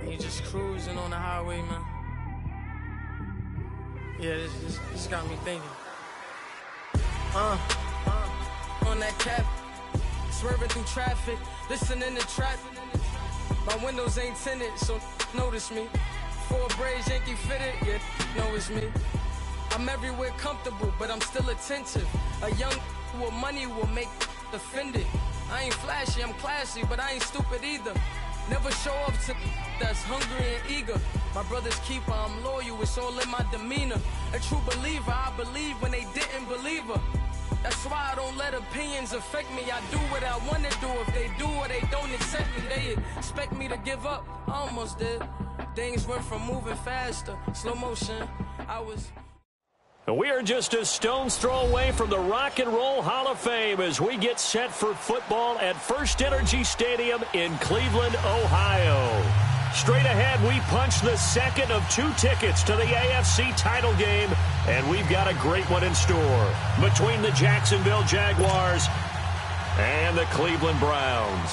You just cruising on the highway, man. Yeah, this got me thinking. On that cap, swerving through traffic, listening to trap. My windows ain't tinted, so notice me. 4 braids, Yankee fitted, yeah, know it's me. I'm everywhere comfortable, but I'm still attentive. A young with money will make offended. I ain't flashy, I'm classy, but I ain't stupid either. Never show up to that's hungry and eager. My brother's keeper, I'm loyal, it's all in my demeanor. A true believer, I believe when they didn't believe her. That's why I don't let opinions affect me. I do what I want to do. If they do or they don't accept me, they expect me to give up. I almost did. Things went from moving faster, slow motion. I was... We are just a stone's throw away from the Rock and Roll Hall of Fame as we get set for football at First Energy Stadium in Cleveland, Ohio. Straight ahead, we punch the second of 2 tickets to the AFC title game, and we've got a great one in store between the Jacksonville Jaguars and the Cleveland Browns.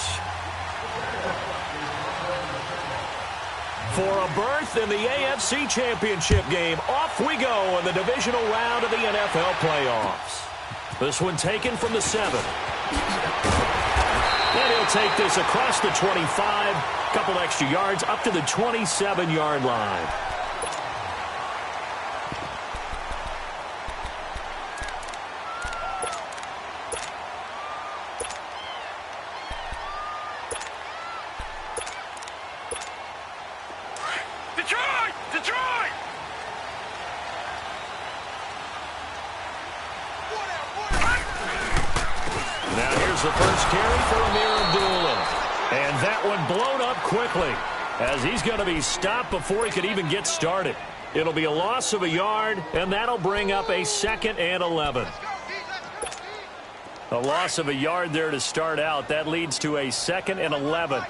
For a berth in the AFC Championship game, off we go in the divisional round of the NFL playoffs. This one taken from the 7. And he'll take this across the 25, couple extra yards up to the 27-yard line. The first carry for Amir Abdullah. And that one blown up quickly as he's going to be stopped before he could even get started. It'll be a loss of a yard, and that'll bring up a 2nd and 11. A loss of a yard there to start out. That leads to a 2nd and 11.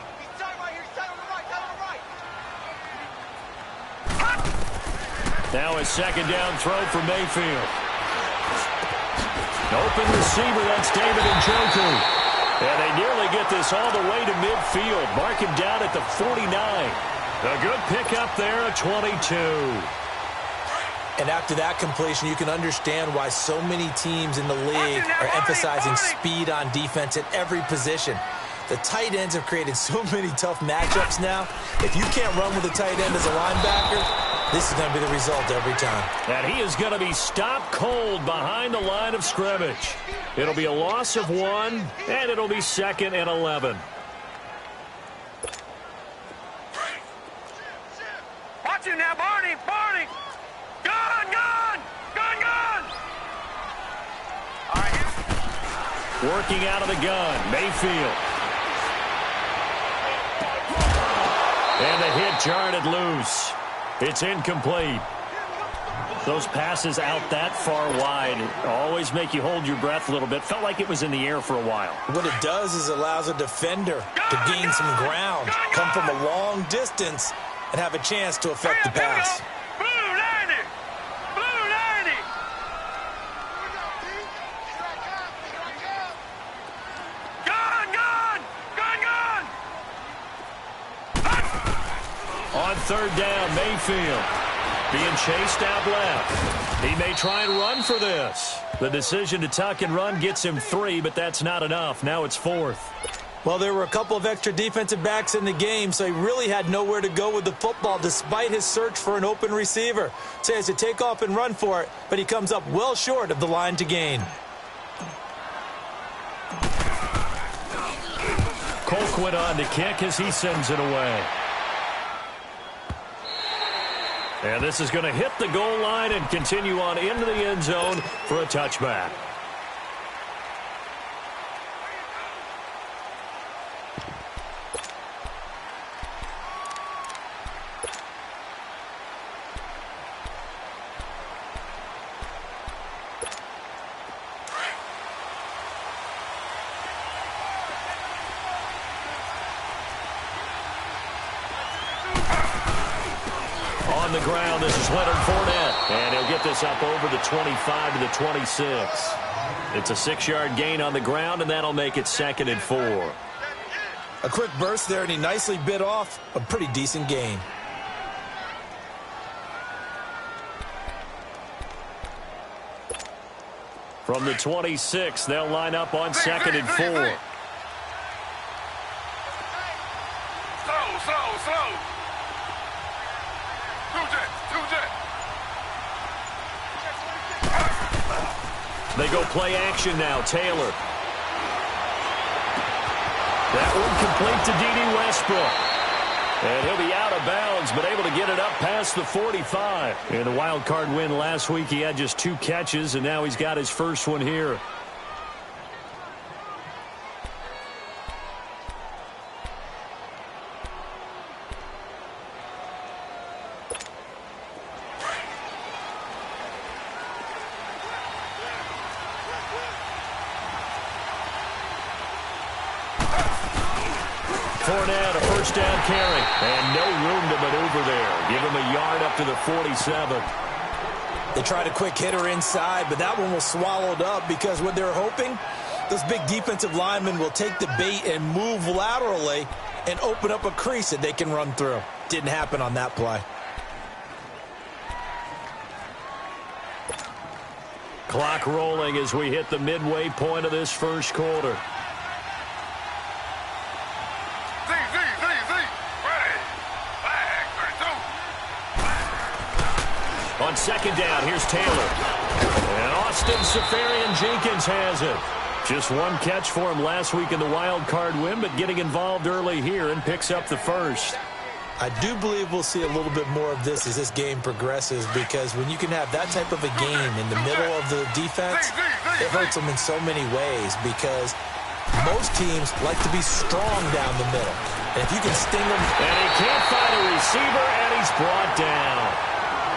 Now a 2nd down throw for Mayfield. Open receiver, that's David Njoku. And they nearly get this all the way to midfield. Mark him down at the 49. A good pickup there at 22. And after that completion, you can understand why so many teams in the league are emphasizing speed on defense at every position. The tight ends have created so many tough matchups now. If you can't run with a tight end as a linebacker, this is going to be the result every time. And he is going to be stopped cold behind the line of scrimmage. It'll be a loss of 1, and it'll be 2nd and 11. Watch him now, Barney! Barney! Gun! Gun! Gun! Gun! All right. Working out of the gun, Mayfield. And the hit jarred it loose. It's incomplete. Those passes out that far wide always make you hold your breath a little bit. Felt like it was in the air for a while. What it does is it allows a defender to gain some ground, come from a long distance, and have a chance to affect the pass. Blue 90! Blue 90! Gun! Gun! Gun! Gun! On 3rd down, Mayfield being chased out left. He may try and run for this. The decision to tuck and run gets him 3, but that's not enough. Now it's 4th. Well, there were a couple of extra defensive backs in the game, so he really had nowhere to go with the football despite his search for an open receiver. So he has to take off and run for it, but he comes up well short of the line to gain. Colquitt on to kick as he sends it away. And this is going to hit the goal line and continue on into the end zone for a touchback. On the ground, this is Leonard Fournette. And he'll get this up over the 25 to the 26. It's a 6-yard gain on the ground, and that'll make it 2nd and 4. A quick burst there, and he nicely bit off a pretty decent gain. From the 26, they'll line up on 2nd and 4. Slow. Two jet. They go play action now. Taylor. That one complete to D.D. Westbrook. And he'll be out of bounds, but able to get it up past the 45. In the wild card win last week, he had just 2 catches, and now he's got his first one here. Fournette, a first down carry, and no room to maneuver there. Give him a yard up to the 47. They tried a quick hitter inside, but that one was swallowed up because what they're hoping, those big defensive linemen will take the bait and move laterally and open up a crease that they can run through. Didn't happen on that play. Clock rolling as we hit the midway point of this first quarter. On 2nd down, here's Taylor. And Austin Seferian-Jenkins has it. Just 1 catch for him last week in the wild card win, but getting involved early here and picks up the first. I do believe we'll see a little bit more of this as this game progresses, because when you can have that type of a game in the middle of the defense, it hurts them in so many ways, because most teams like to be strong down the middle. And if you can sting them... And he can't find a receiver, and he's brought down.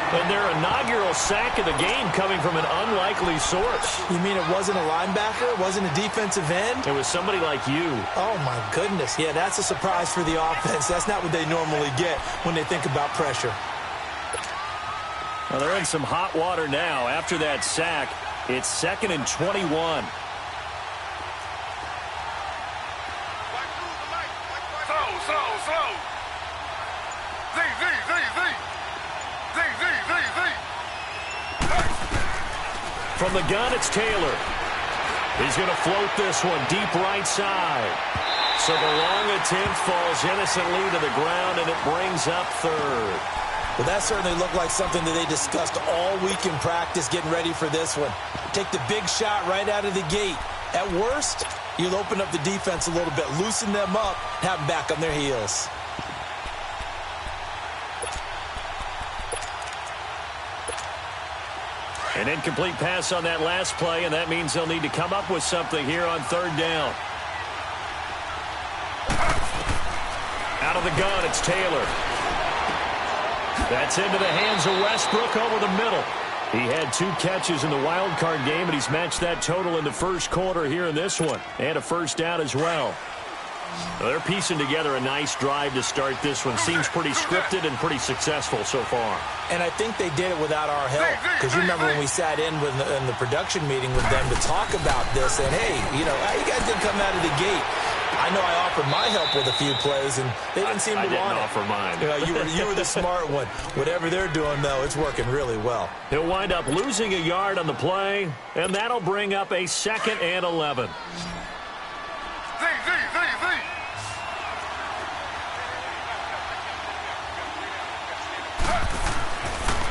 And their inaugural sack of the game coming from an unlikely source. You mean it wasn't a linebacker? It wasn't a defensive end? It was somebody like you. Oh, my goodness. Yeah, that's a surprise for the offense. That's not what they normally get when they think about pressure. Well, they're in some hot water now. After that sack, it's 2nd and 21. Slow. From the gun, it's Taylor. He's going to float this one deep right side. So the long attempt falls innocently to the ground, and it brings up 3rd. Well, that certainly looked like something that they discussed all week in practice getting ready for this one. Take the big shot right out of the gate. At worst, you'll open up the defense a little bit, loosen them up, have them back on their heels. An incomplete pass on that last play, and that means they'll need to come up with something here on 3rd down. Out of the gun, it's Taylor. That's into the hands of Westbrook over the middle. He had 2 catches in the wild card game, and he's matched that total in the first quarter here in this one. And a first down as well. They're piecing together a nice drive to start this one. Seems pretty scripted and pretty successful so far. And I think they did it without our help. Because you remember when we sat in the production meeting with them to talk about this, and hey, you know, you guys didn't come out of the gate. I know I offered my help with a few plays, and they didn't seem to want it. I didn't offer mine. You know, you were the smart one. Whatever they're doing, though, it's working really well. He'll wind up losing a yard on the play, and that'll bring up a 2nd and 11.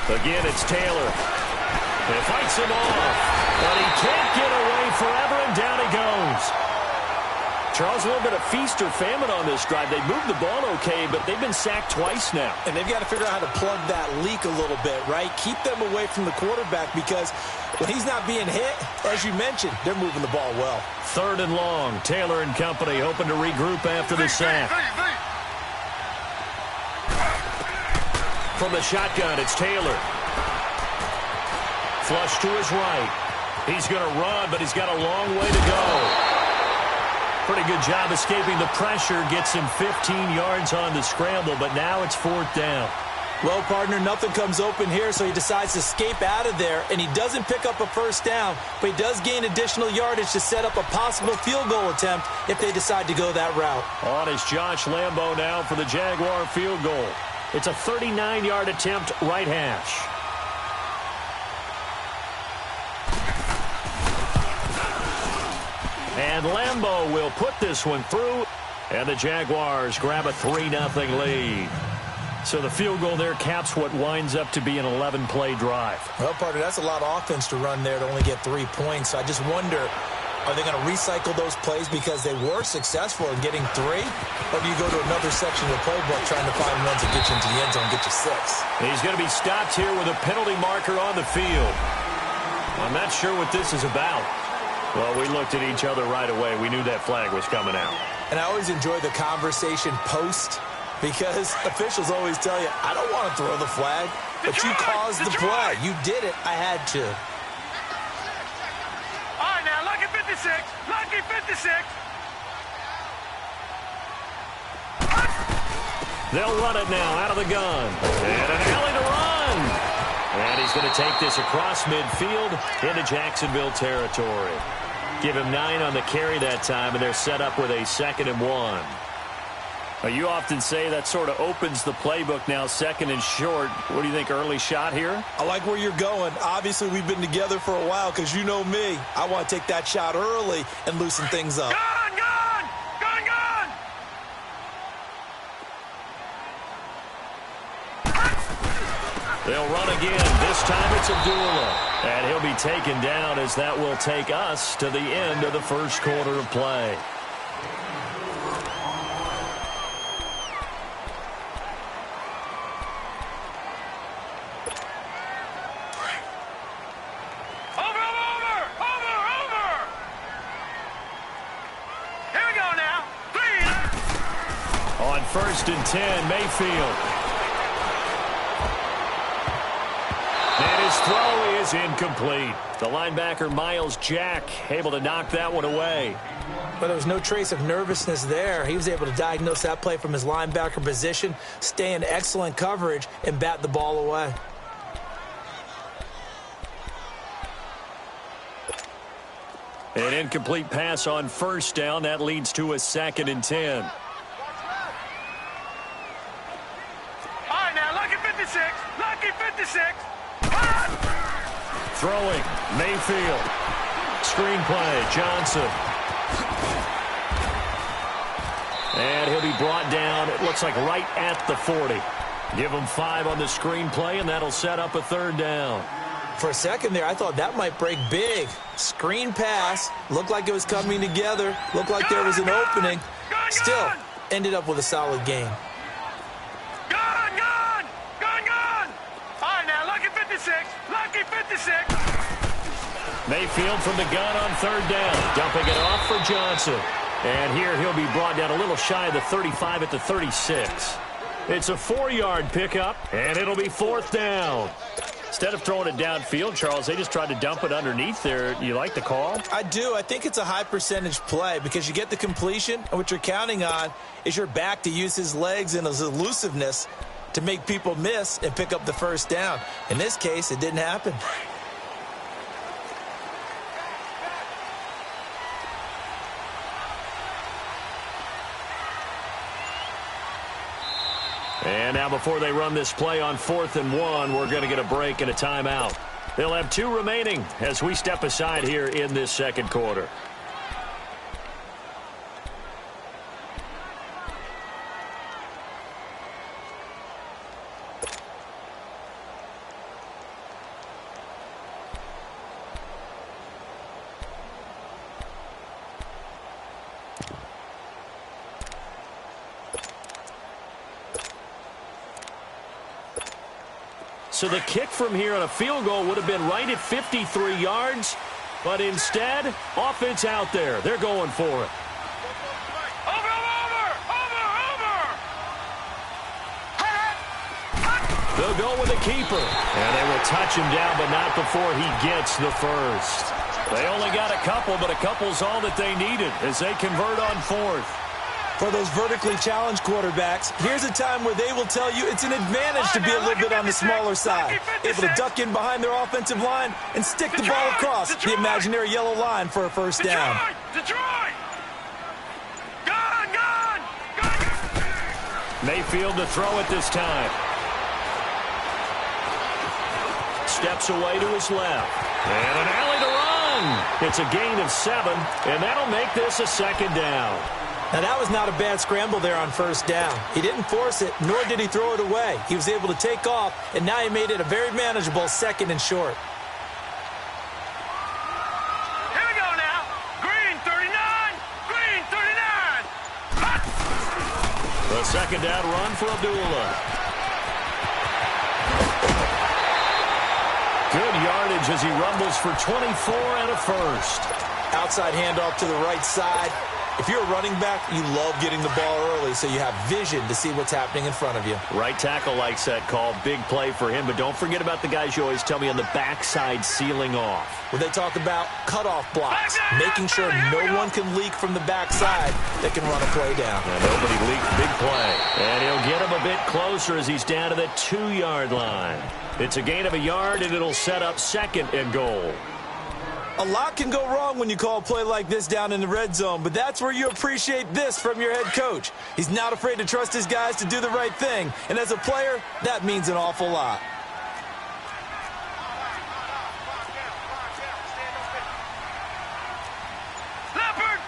Again, it's Taylor. He fights him off, but he can't get away forever, and down he goes. Charles, a little bit of feast or famine on this drive. They moved the ball okay, but they've been sacked twice now. And they've got to figure out how to plug that leak a little bit, right? Keep them away from the quarterback, because when he's not being hit, as you mentioned, they're moving the ball well. 3rd and long. Taylor and company hoping to regroup after the sack. From the shotgun, it's Taylor. Flush to his right. He's going to run, but he's got a long way to go. Pretty good job escaping the pressure. Gets him 15 yards on the scramble, but now it's 4th down. Well, partner, nothing comes open here, so he decides to escape out of there, and he doesn't pick up a first down, but he does gain additional yardage to set up a possible field goal attempt if they decide to go that route. On is Josh Lambo now for the Jaguar field goal. It's a 39-yard attempt, right hash. And Lambo will put this one through, and the Jaguars grab a 3-0 lead. So the field goal there caps what winds up to be an 11-play drive. Well, partner, that's a lot of offense to run there to only get 3 points. So I just wonder, are they going to recycle those plays because they were successful in getting 3? Or do you go to another section of the playbook trying to find ones that get you into the end zone and get you 6? He's going to be stopped here with a penalty marker on the field. I'm not sure what this is about. Well, we looked at each other right away. We knew that flag was coming out. And I always enjoy the conversation post, because officials always tell you, I don't want to throw the flag, but you caused the play. You did it. I had to. All right, now, lucky 56. Lucky 56. They'll run it now out of the gun. And an alley to run. And he's going to take this across midfield into Jacksonville territory. Give him 9 on the carry that time, and they're set up with a 2nd and 1. Well, you often say that sort of opens the playbook now, 2nd and short. What do you think, early shot here? I like where you're going. Obviously, we've been together for a while because you know me. I want to take that shot early and loosen things up. Gun, gun! Gun, gun! They'll run again. This time it's Abdullah. And he'll be taken down as that will take us to the end of the first quarter of play. On 1st and 10, Mayfield. And his throw is incomplete. The linebacker, Miles Jack, able to knock that one away. But there was no trace of nervousness there. He was able to diagnose that play from his linebacker position, stay in excellent coverage, and bat the ball away. An incomplete pass on 1st down. That leads to a 2nd and 10. Lucky 56. Throwing, Mayfield. Screenplay, Johnson. And he'll be brought down, it looks like right at the 40. Give him 5 on the screenplay, and that'll set up a 3rd down. For a second there, I thought that might break big. Screen pass, looked like it was coming together, looked like there was an opening. Still, ended up with a solid game. Lucky 56. Mayfield from the gun on 3rd down. Dumping it off for Johnson. And here he'll be brought down a little shy of the 35 at the 36. It's a 4-yard pickup, and it'll be 4th down. Instead of throwing it downfield, Charles, they just tried to dump it underneath there. You like the call? I do. I think it's a high-percentage play because you get the completion, and what you're counting on is your back to use his legs and his elusiveness to make people miss and pick up the 1st down. In this case, it didn't happen. And now before they run this play on 4th and 1, we're going to get a break and a timeout. They'll have 2 remaining as we step aside here in this 2nd quarter. So the kick from here on a field goal would have been right at 53 yards. But instead, offense out there. They're going for it. Over! They'll go with the keeper. And they will touch him down, but not before he gets the 1st. They only got a couple, but a couple's all that they needed as they convert on 4th. For those vertically challenged quarterbacks, here's a time where they will tell you it's an advantage to be a little bit on the smaller side. Able to duck in behind their offensive line and stick the ball across the imaginary yellow line for a first down. Detroit! Gone! Mayfield to throw it this time. Steps away to his left. And an alley to run. It's a gain of 7, and that'll make this a second down. Now, that was not a bad scramble there on first down. He didn't force it, nor did he throw it away. He was able to take off, and now he made it a very manageable 2nd and short. Here we go now. Green 39. Green 39. Hot. The second down run for Abdullah. Good yardage as he rumbles for 24 and a first. Outside handoff to the right side. If you're a running back, you love getting the ball early so you have vision to see what's happening in front of you. Right tackle likes that call. Big play for him, but don't forget about the guys you always tell me on the backside sealing off. Where they talk about cutoff blocks, making sure no one can leak from the backside that can run a play down. And nobody leaked. Big play. And he'll get him a bit closer as he's down to the 2-yard line. It's a gain of a yard, and it'll set up 2nd and goal. A lot can go wrong when you call a play like this down in the red zone, but that's where you appreciate this from your head coach. He's not afraid to trust his guys to do the right thing, and as a player, that means an awful lot. Leopard!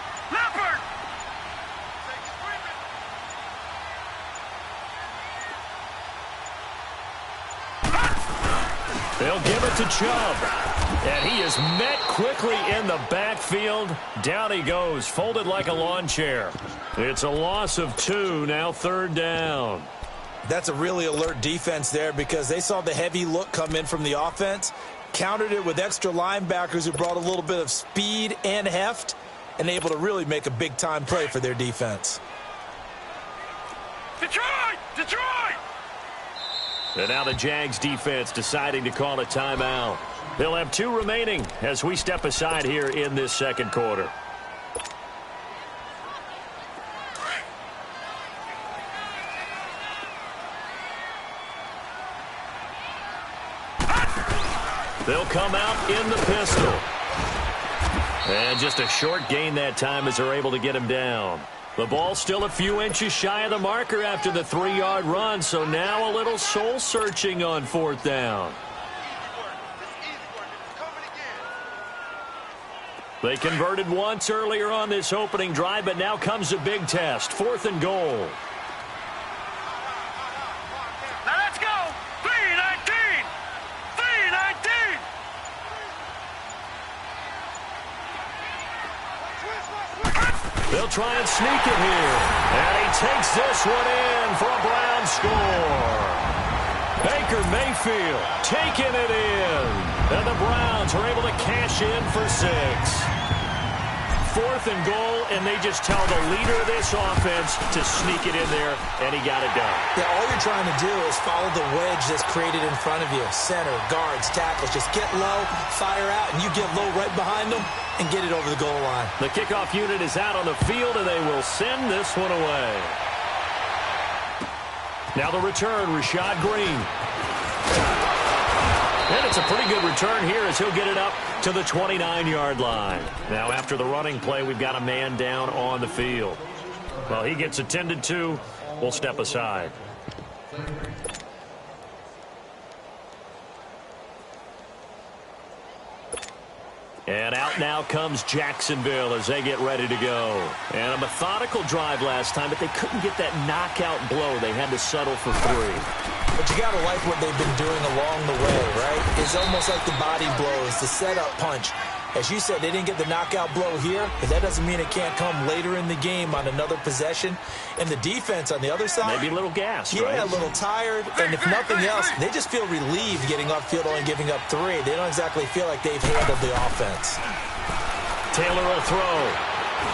They'll give it to Chubb. And he is met quickly in the backfield. Down he goes, folded like a lawn chair. It's a loss of 2, now 3rd down. That's a really alert defense there because they saw the heavy look come in from the offense, countered it with extra linebackers who brought a little bit of speed and heft, and able to really make a big-time play for their defense. Detroit! And now the Jags defense deciding to call a timeout. They'll have 2 remaining as we step aside here in this second quarter. They'll come out in the pistol. And just a short gain that time as they're able to get him down. The ball still a few inches shy of the marker after the 3-yard run, so now a little soul-searching on 4th down. They converted once earlier on this opening drive, but now comes a big test. 4th and goal. Now let's go. 3-19. 3-19. They'll try and sneak it here. And he takes this one in for a Brown score. Baker Mayfield taking it in. And the Browns are able to cash in for 6. 4th and goal, and they just tell the leader of this offense to sneak it in there, and he got it done. Yeah, all you're trying to do is follow the wedge that's created in front of you. Center, guards, tackles. Just get low, fire out, and you get low right behind them and get it over the goal line. The kickoff unit is out on the field, and they will send this one away. Now the return, Rashad Green. And it's a pretty good return here as he'll get it up to the 29-yard line. Now after the running play, we've got a man down on the field. Well, he gets attended to. We'll step aside. And out now comes Jacksonville as they get ready to go. And a methodical drive last time, but they couldn't get that knockout blow. They had to settle for 3. But you got to like what they've been doing along the way, right? It's almost like the body blows, the setup punch. As you said, they didn't get the knockout blow here, but that doesn't mean it can't come later in the game on another possession. And the defense on the other side, maybe a little gassed, yeah, right? a little tired. And if nothing else, they just feel relieved getting upfield only giving up 3. They don't exactly feel like they've handled the offense. Taylor will throw.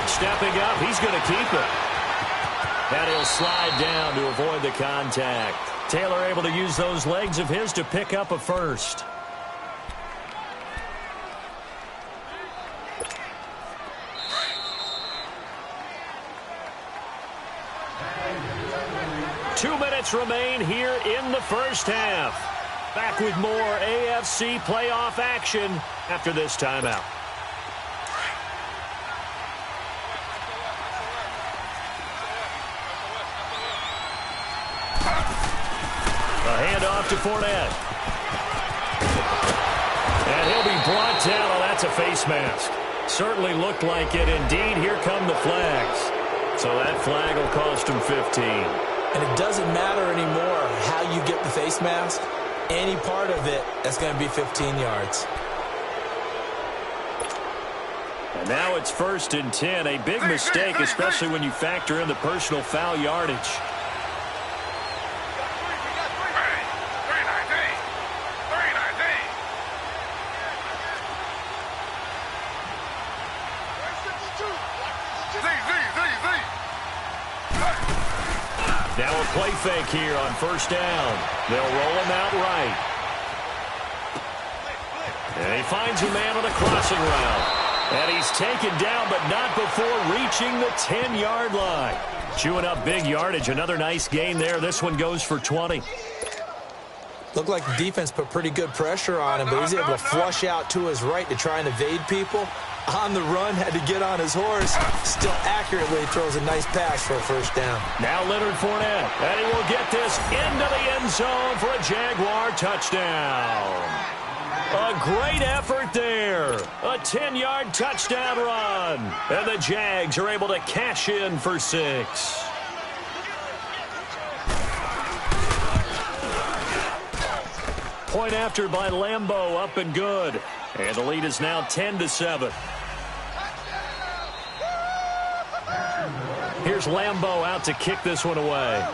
Stepping up, he's going to keep it. And he'll slide down to avoid the contact. Taylor able to use those legs of his to pick up a first. minutes remain here in the first half. Back with more AFC playoff action after this timeout. A handoff to Fournette. And he'll be brought down. Oh, that's a face mask. Certainly looked like it. Indeed, here come the flags. So that flag will cost him 15. And it doesn't matter anymore how you get the face mask. Any part of it, that's going to be 15 yards. And now it's 1st and 10. A big mistake, especially when you factor in the personal foul yardage. Now a play fake here on 1st down. They'll roll him out right. And he finds a man on a crossing route. And he's taken down, but not before reaching the 10-yard line. Chewing up big yardage. Another nice gain there. This one goes for 20. Looked like the defense put pretty good pressure on him, but he's able to flush out to his right to try and evade people. On the run, had to get on his horse. Still accurately throws a nice pass for a 1st down. Now Leonard Fournette, and he will get this into the end zone for a Jaguar touchdown. A great effort there. A 10-yard touchdown run. And the Jags are able to cash in for 6. Point after by Lambeau, up and good. And the lead is now 10-7. Here's Lambeau out to kick this one away.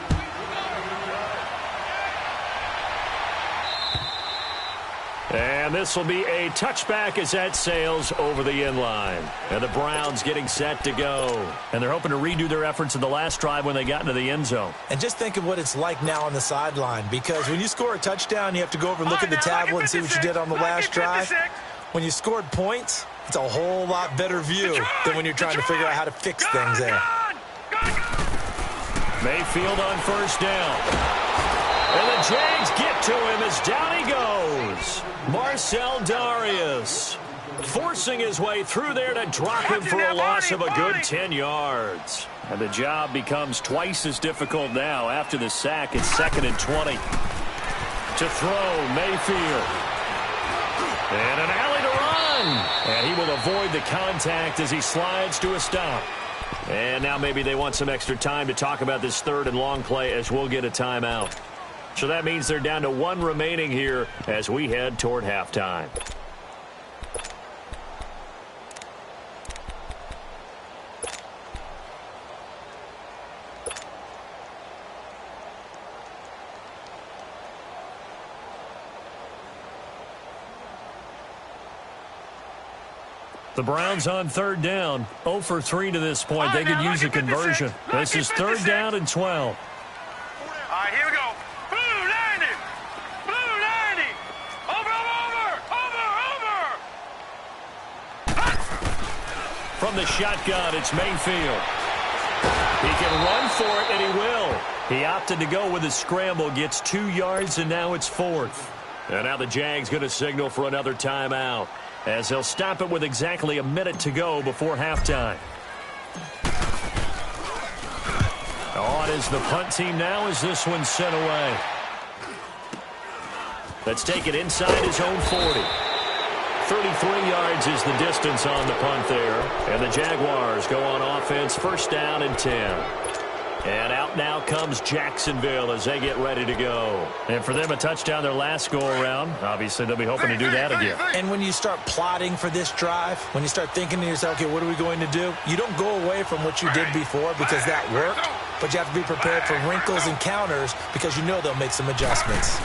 And this will be a touchback as that sails over the end line. And the Browns getting set to go. And they're hoping to redo their efforts in the last drive when they got into the end zone. And just think of what it's like now on the sideline. Because when you score a touchdown, you have to go over and look at the tablet and see what you did on the last drive. When you scored points, it's a whole lot better view than when you're trying to figure out how to fix things there. Mayfield on 1st down. And the Jags get to him as down he goes. Marcel Darius forcing his way through there to drop him for a loss of a good 10 yards. And the job becomes twice as difficult now after the sack. It's 2nd and 20. To throw, Mayfield. And an alley to run. And he will avoid the contact as he slides to a stop. And now maybe they want some extra time to talk about this 3rd and long play as we'll get a timeout. So that means they're down to 1 remaining here as we head toward halftime. The Browns on 3rd down. 0 for 3 to this point. They could use a conversion. This is 3rd down and 12. All right, here we go. Blue 90. Blue 90. Over. From the shotgun, it's Mayfield. He can run for it, and he will. He opted to go with a scramble, gets 2 yards, and now it's 4th. And now the Jags going to signal for another timeout, as they'll stop it with exactly a minute to go before halftime. On is the punt team now as this one's sent away. Let's take it inside his own 40. 33 yards is the distance on the punt there. And the Jaguars go on offense, 1st down and 10. And out now comes Jacksonville as they get ready to go. And for them, a touchdown their last go-around. Obviously, they'll be hoping to do that again. And when you start plotting for this drive, when you start thinking to yourself, okay, what are we going to do? You don't go away from what you did before because that worked, but you have to be prepared for wrinkles and counters because you know they'll make some adjustments.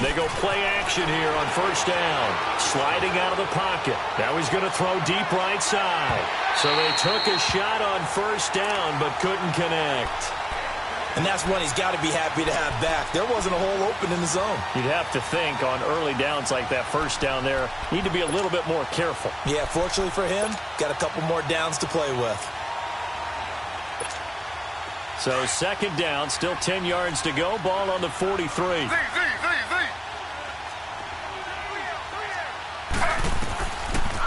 They go play action here on 1st down. Sliding out of the pocket. Now he's going to throw deep right side. So they took a shot on 1st down but couldn't connect. And that's one he's got to be happy to have back. There wasn't a hole open in the zone. You'd have to think on early downs like that 1st down there, need to be a little bit more careful. Yeah, fortunately for him, got a couple more downs to play with. So second down, still 10 yards to go. Ball on the 43.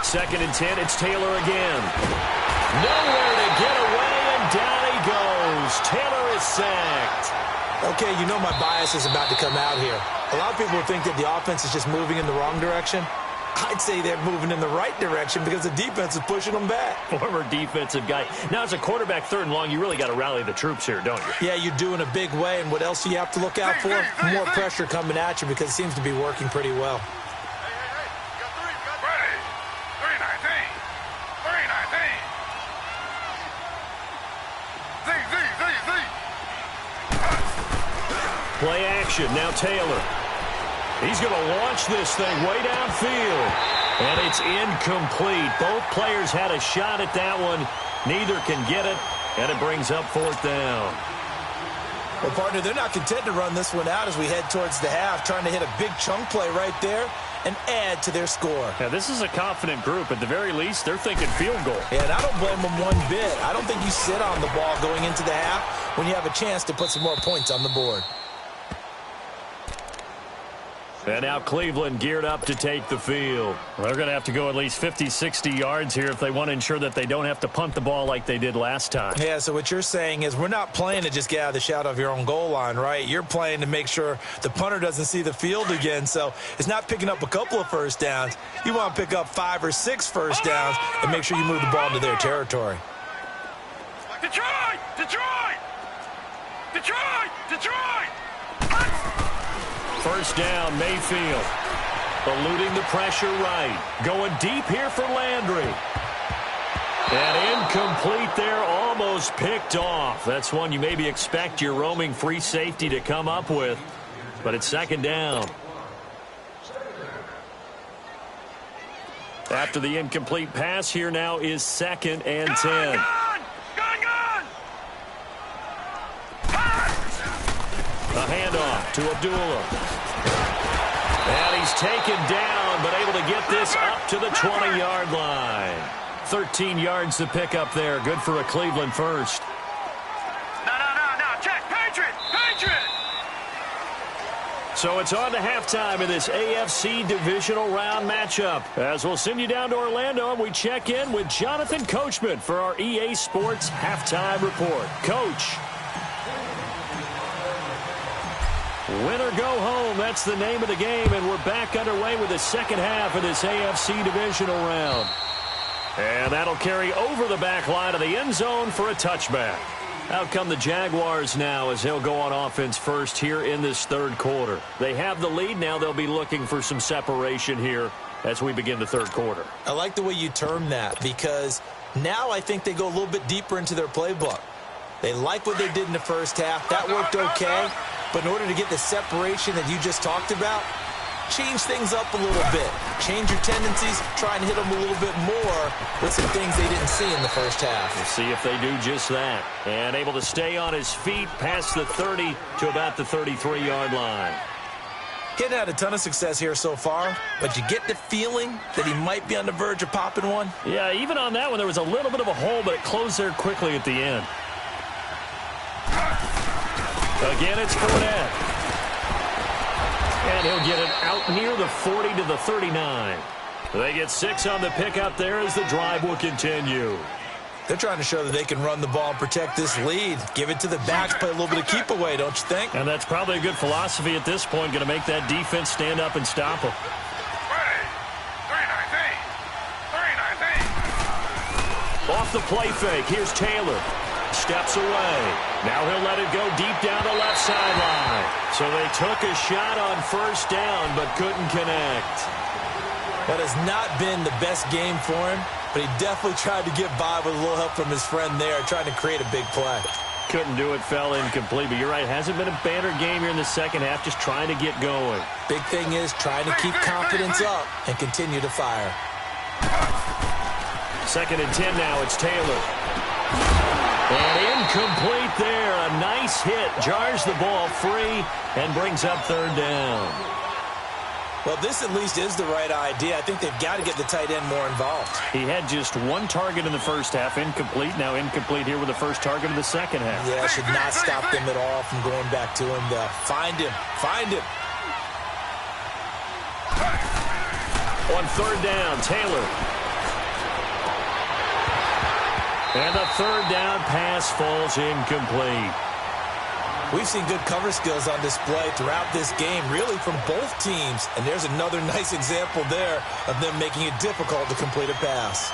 Second and 10, it's Taylor again. Nowhere to get away, and down he goes. Taylor is sacked. Okay, you know my bias is about to come out here. A lot of people think that the offense is just moving in the wrong direction. I'd say they're moving in the right direction because the defense is pushing them back. Former defensive guy. Now, as a quarterback, third and long, you really got to rally the troops here, don't you? Yeah, you do in a big way. And what else do you have to look out for? More pressure coming at you because it seems to be working pretty well. Play action. Now Taylor. He's going to launch this thing way downfield. And it's incomplete. Both players had a shot at that one. Neither can get it. And it brings up fourth down. Well, partner, they're not content to run this one out as we head towards the half, trying to hit a big chunk play right there and add to their score. Yeah, this is a confident group. At the very least, they're thinking field goal. Yeah, and I don't blame them one bit. I don't think you sit on the ball going into the half when you have a chance to put some more points on the board. And now Cleveland geared up to take the field. Well, they're going to have to go at least 50, 60 yards here if they want to ensure that they don't have to punt the ball like they did last time. Yeah, so what you're saying is we're not playing to just get out of the shadow of your own goal line, right? You're playing to make sure the punter doesn't see the field again. So it's not picking up a couple of first downs. You want to pick up 5 or 6 first downs and make sure you move the ball into their territory. Detroit! Detroit! Detroit! Detroit! First down, Mayfield. Eluding the pressure right. Going deep here for Landry. And incomplete there, almost picked off. That's one you maybe expect your roaming free safety to come up with. But it's second down. After the incomplete pass, here now is second and 10. Gun! A handoff to Abdullah. And he's taken down, but able to get this up to the 20-yard line. 13 yards to pick up there. Good for a Cleveland first. No. Check. Patriot! So it's on to halftime in this AFC divisional round matchup. As we'll send you down to Orlando, and we check in with Jonathan Coachman for our EA Sports Halftime Report. Coach. Win or go home, that's the name of the game, and we're back underway with the second half of this AFC divisional round. And that'll carry over the back line of the end zone for a touchback. Out come the Jaguars now as they'll go on offense first here in this third quarter. They have the lead. Now they'll be looking for some separation here as we begin the third quarter. I like the way you term that because now I think they go a little bit deeper into their playbook. They like what they did in the first half. That worked okay. But in order to get the separation that you just talked about, change things up a little bit. Change your tendencies, try and hit them a little bit more with some things they didn't see in the first half. We'll see if they do just that. And able to stay on his feet past the 30 to about the 33-yard line. Getting had a ton of success here so far, but you get the feeling that he might be on the verge of popping one. Yeah, even on that one, there was a little bit of a hole, but it closed there quickly at the end. Again, it's Fournette. And he'll get it out near the 40 to the 39. They get 6 on the pickup there as the drive will continue. They're trying to show that they can run the ball and protect this lead. Give it to the backs, play a little bit of keep away, don't you think? And that's probably a good philosophy at this point, going to make that defense stand up and stop them. 3-19. Off the play fake, here's Taylor. Steps away. Now he'll let it go deep down the left sideline. So they took a shot on first down, but couldn't connect. That has not been the best game for him, but he definitely tried to get by with a little help from his friend there, trying to create a big play. Couldn't do it, fell incomplete, but you're right, hasn't been a banner game here in the second half, just trying to get going. Big thing is trying to keep confidence up and continue to fire. Second and 10 now, it's Taylor. And incomplete there. A nice hit. Jars the ball free and brings up third down. Well, this at least is the right idea. I think they've got to get the tight end more involved. He had just one target in the first half, incomplete. Now incomplete here with the first target of the second half. Yeah, should not stop them at all from going back to him. Find him. Find him. On third down, Taylor. And the third down pass falls incomplete. We've seen good cover skills on display throughout this game, really from both teams. And there's another nice example there of them making it difficult to complete a pass.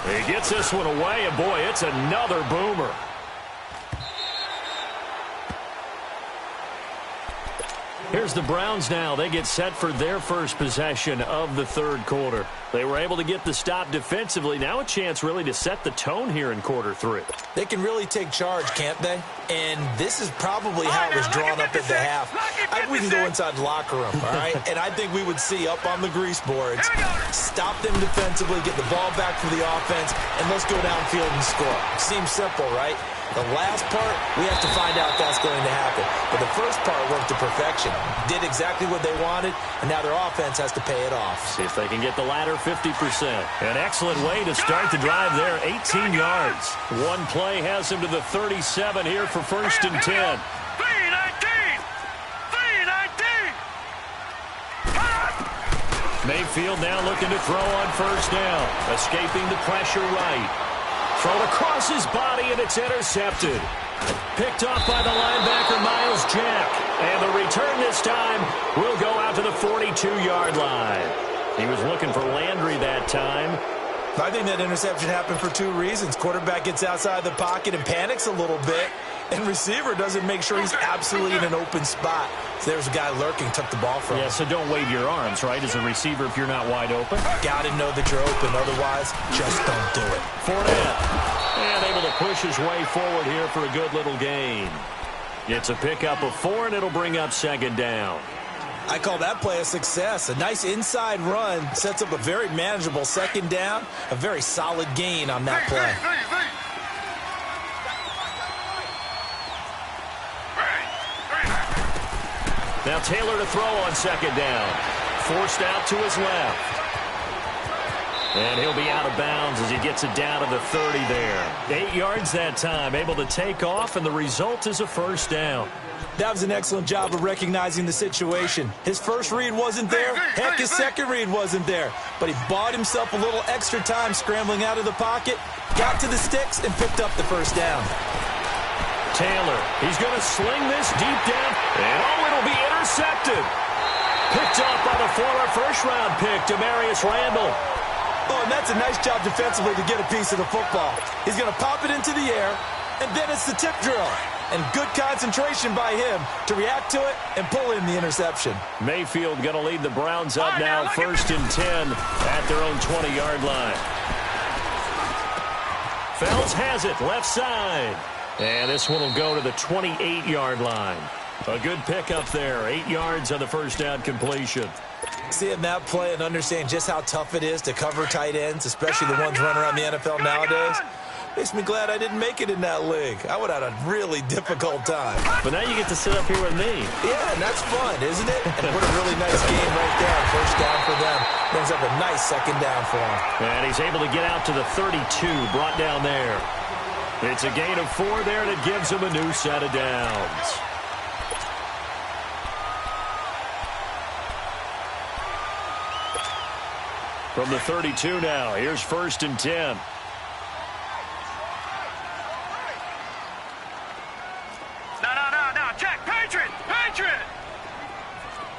He gets this one away, and boy, it's another boomer. Here's the Browns now. They get set for their first possession of the third quarter. They were able to get the stop defensively. Now a chance really to set the tone here in quarter three. They can really take charge, can't they? And this is probably how it was drawn up at the half. We can go inside the locker room, all right? And I think we would see up on the grease boards, stop them defensively, get the ball back for the offense, and let's go downfield and score. Seems simple, right? The last part, we have to find out if that's going to happen. But the first part worked to perfection. Did exactly what they wanted, and now their offense has to pay it off. See if they can get the latter 50%. An excellent way to start the drive there, 18 yards. One play has him to the 37 here for first and 10. 3-19! Mayfield now looking to throw on first down. Escaping the pressure right. Thrown across his body, and it's intercepted. Picked off by the linebacker, Miles Jack. And the return this time will go out to the 42-yard line. He was looking for Landry that time. I think that interception happened for two reasons. Quarterback gets outside the pocket and panics a little bit, and receiver doesn't make sure he's absolutely in an open spot. So there's a guy lurking, took the ball from him. Yeah, so don't wave your arms, right, as a receiver if you're not wide open. Got to know that you're open. Otherwise, just don't do it. Fournette. And able to push his way forward here for a good little gain. It's a pickup of 4, and it'll bring up second down. I call that play a success. A nice inside run sets up a very manageable second down. A very solid gain on that play. Now Taylor to throw on second down. Forced out to his left. And he'll be out of bounds as he gets it down to the 30 there. 8 yards that time, able to take off, and the result is a first down. That was an excellent job of recognizing the situation. His first read wasn't there. Heck, his second read wasn't there. But he bought himself a little extra time scrambling out of the pocket, got to the sticks, and picked up the first down. Taylor, he's going to sling this deep down, and it'll be intercepted. Picked off by the former first-round pick, Demarius Randall. Oh, and that's a nice job defensively to get a piece of the football. He's going to pop it into the air, and then it's the tip drill. And good concentration by him to react to it and pull in the interception. Mayfield going to lead the Browns up now, first and 10 at their own 20-yard line. Fells has it, left side. And this one will go to the 28-yard line. A good pickup there, 8 yards on the first down completion. Seeing that play and understand just how tough it is to cover tight ends, especially the ones running around the NFL nowadays, makes me glad I didn't make it in that league. I would have had a really difficult time. But now you get to sit up here with me. Yeah, and that's fun, isn't it? And put a really nice game right there. First down for them. Brings up a nice second down for him. And he's able to get out to the 32, brought down there. It's a gain of 4 there, and it gives him a new set of downs. From the 32 now, here's first and 10. No, check, Patriot!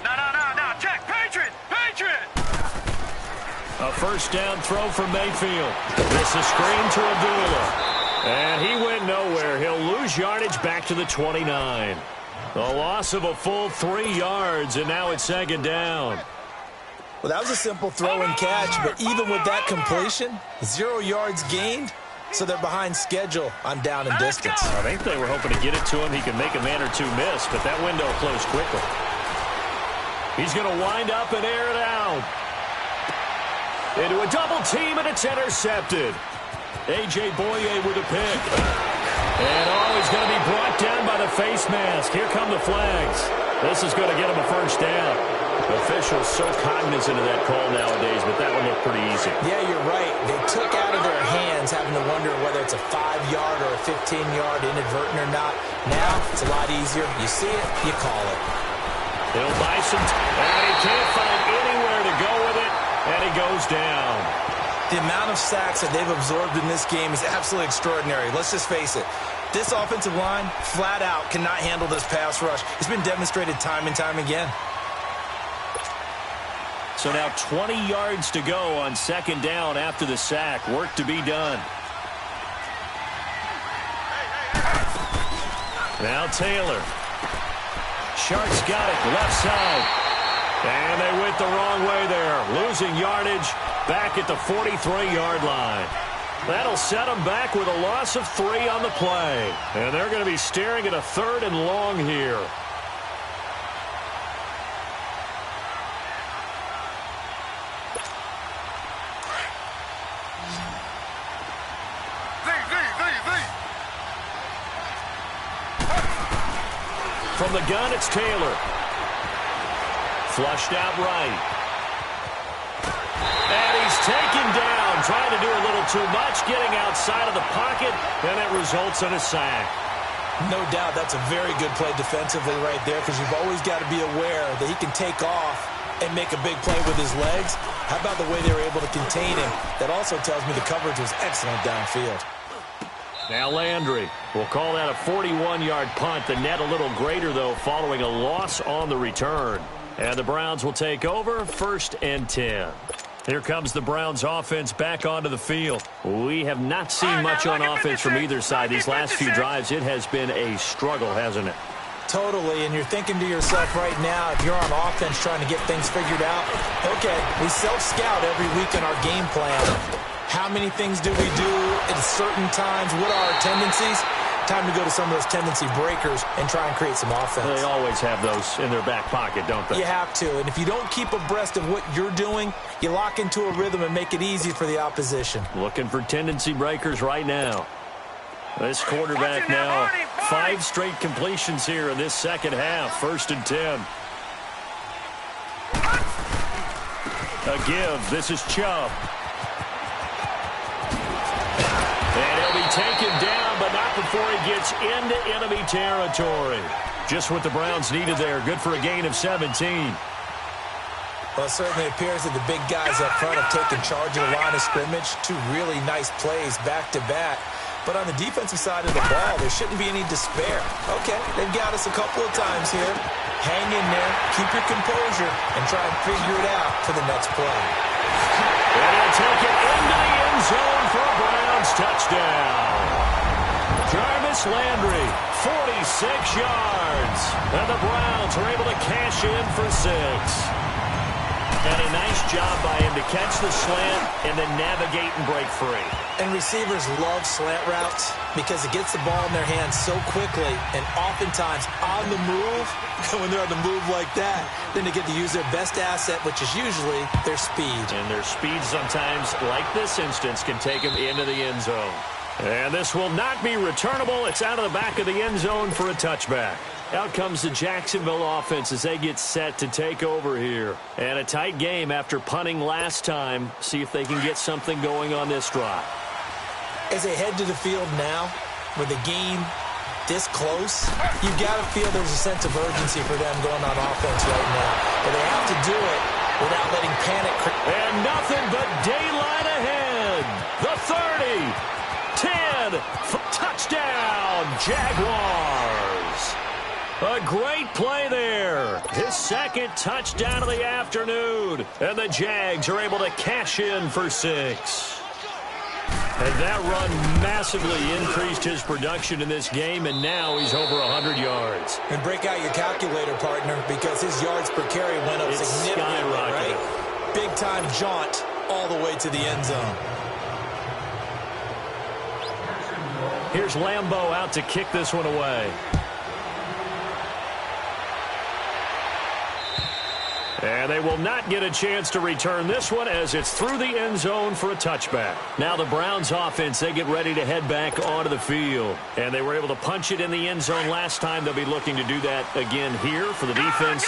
No, check, Patriot! A first down throw from Mayfield. This is screen to Abdullah. And he went nowhere. He'll lose yardage back to the 29. A loss of a full 3 yards, and now it's second down. Well, that was a simple throw and catch, but even with that completion, 0 yards gained, so they're behind schedule on down and distance. I think they were hoping to get it to him. He could make a man or two miss, but that window closed quickly. He's going to wind up and air it out. Into a double team, and it's intercepted. A.J. Boye with a pick. And he's going to be brought down by the face mask. Here come the flags. This is going to get him a first down. Officials so cognizant of that call nowadays, but that one looked pretty easy. Yeah, you're right. They took out of their hands having to wonder whether it's a 5-yard or a 15-yard inadvertent or not. Now, it's a lot easier. You see it, you call it. He'll buy some, and he can't find anywhere to go with it, and he goes down. The amount of sacks that they've absorbed in this game is absolutely extraordinary. Let's just face it. This offensive line, flat out, cannot handle this pass rush. It's been demonstrated time and time again. So now 20 yards to go on second down after the sack. Work to be done. Now Taylor. Shark's got it, left side. And they went the wrong way there. Losing yardage back at the 43-yard line. That'll set them back with a loss of 3 on the play. And they're going to be staring at a 3rd and long here. From the gun, it's Taylor. Flushed out right. And he's taken down, trying to do a little too much, getting outside of the pocket, and it results in a sack. No doubt that's a very good play defensively right there, because you've always got to be aware that he can take off and make a big play with his legs. How about the way they were able to contain him? That also tells me the coverage was excellent downfield. Now Landry will call that a 41-yard punt. The net a little greater, though, following a loss on the return. And the Browns will take over 1st and 10. Here comes the Browns offense back onto the field. We have not seen much on offense from either side. These last few drives, it has been a struggle, hasn't it? Totally, and you're thinking to yourself right now, if you're on offense trying to get things figured out, okay, we self-scout every week in our game plan. How many things do we do at certain times? What are our tendencies? Time to go to some of those tendency breakers and try and create some offense. They always have those in their back pocket, don't they? You have to, and if you don't keep abreast of what you're doing, you lock into a rhythm and make it easy for the opposition. Looking for tendency breakers right now. This quarterback now, 5 straight completions here in this second half. 1st and 10. A give. This is Chubb. And he'll be taken down, but not before he gets into enemy territory. Just what the Browns needed there. Good for a gain of 17. Well, it certainly appears that the big guys up front have taken charge of the line of scrimmage. 2 really nice plays back-to-back. But on the defensive side of the ball, there shouldn't be any despair. Okay, they've got us a couple of times here. Hang in there, keep your composure, and try and figure it out for the next play. And he'll take it into the end zone for a Browns touchdown. Jarvis Landry, 46 yards. And the Browns are able to cash in for 6. And a nice job by him to catch the slant and then navigate and break free. And receivers love slant routes because it gets the ball in their hands so quickly and oftentimes on the move. When they're on the move like that, then they get to use their best asset, which is usually their speed. And their speed sometimes, like this instance, can take them into the end zone. And this will not be returnable. It's out of the back of the end zone for a touchback. Out comes the Jacksonville offense as they get set to take over here. And a tight game after punting last time. See if they can get something going on this drive. As they head to the field now, with the game this close, you've got to feel there's a sense of urgency for them going on offense right now. But they have to do it without letting panic. And nothing but daylight ahead. The 30, 10, touchdown, Jaguars. A great play there. His 2nd touchdown of the afternoon. And the Jags are able to cash in for 6. And that run massively increased his production in this game, and now he's over 100 yards. And break out your calculator, partner, because his yards per carry went up significantly, right? Big-time jaunt all the way to the end zone. Here's Lambeau out to kick this one away. And they will not get a chance to return this one as it's through the end zone for a touchback. Now the Browns offense, they get ready to head back onto the field. And they were able to punch it in the end zone last time. They'll be looking to do that again here for the defense.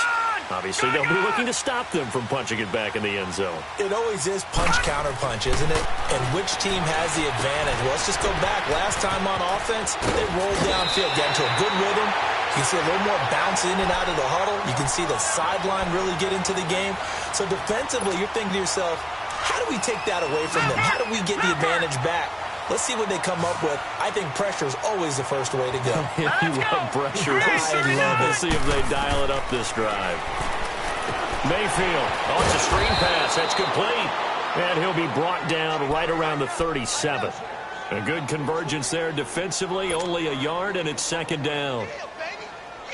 Obviously, they'll be looking to stop them from punching it back in the end zone. It always is punch-counter-punch, isn't it? And which team has the advantage? Well, let's just go back. Last time on offense, they rolled downfield, got into a good rhythm. You can see a little more bounce in and out of the huddle. You can see the sideline really get into the game. So defensively, you're thinking to yourself, how do we take that away from them? How do we get the advantage back? Let's see what they come up with. I think pressure is always the first way to go. You love pressure. I love it. Let's see if they dial it up this drive. Mayfield. Oh, it's a screen pass. That's complete. And he'll be brought down right around the 37. A good convergence there defensively. Only a yard, and it's second down.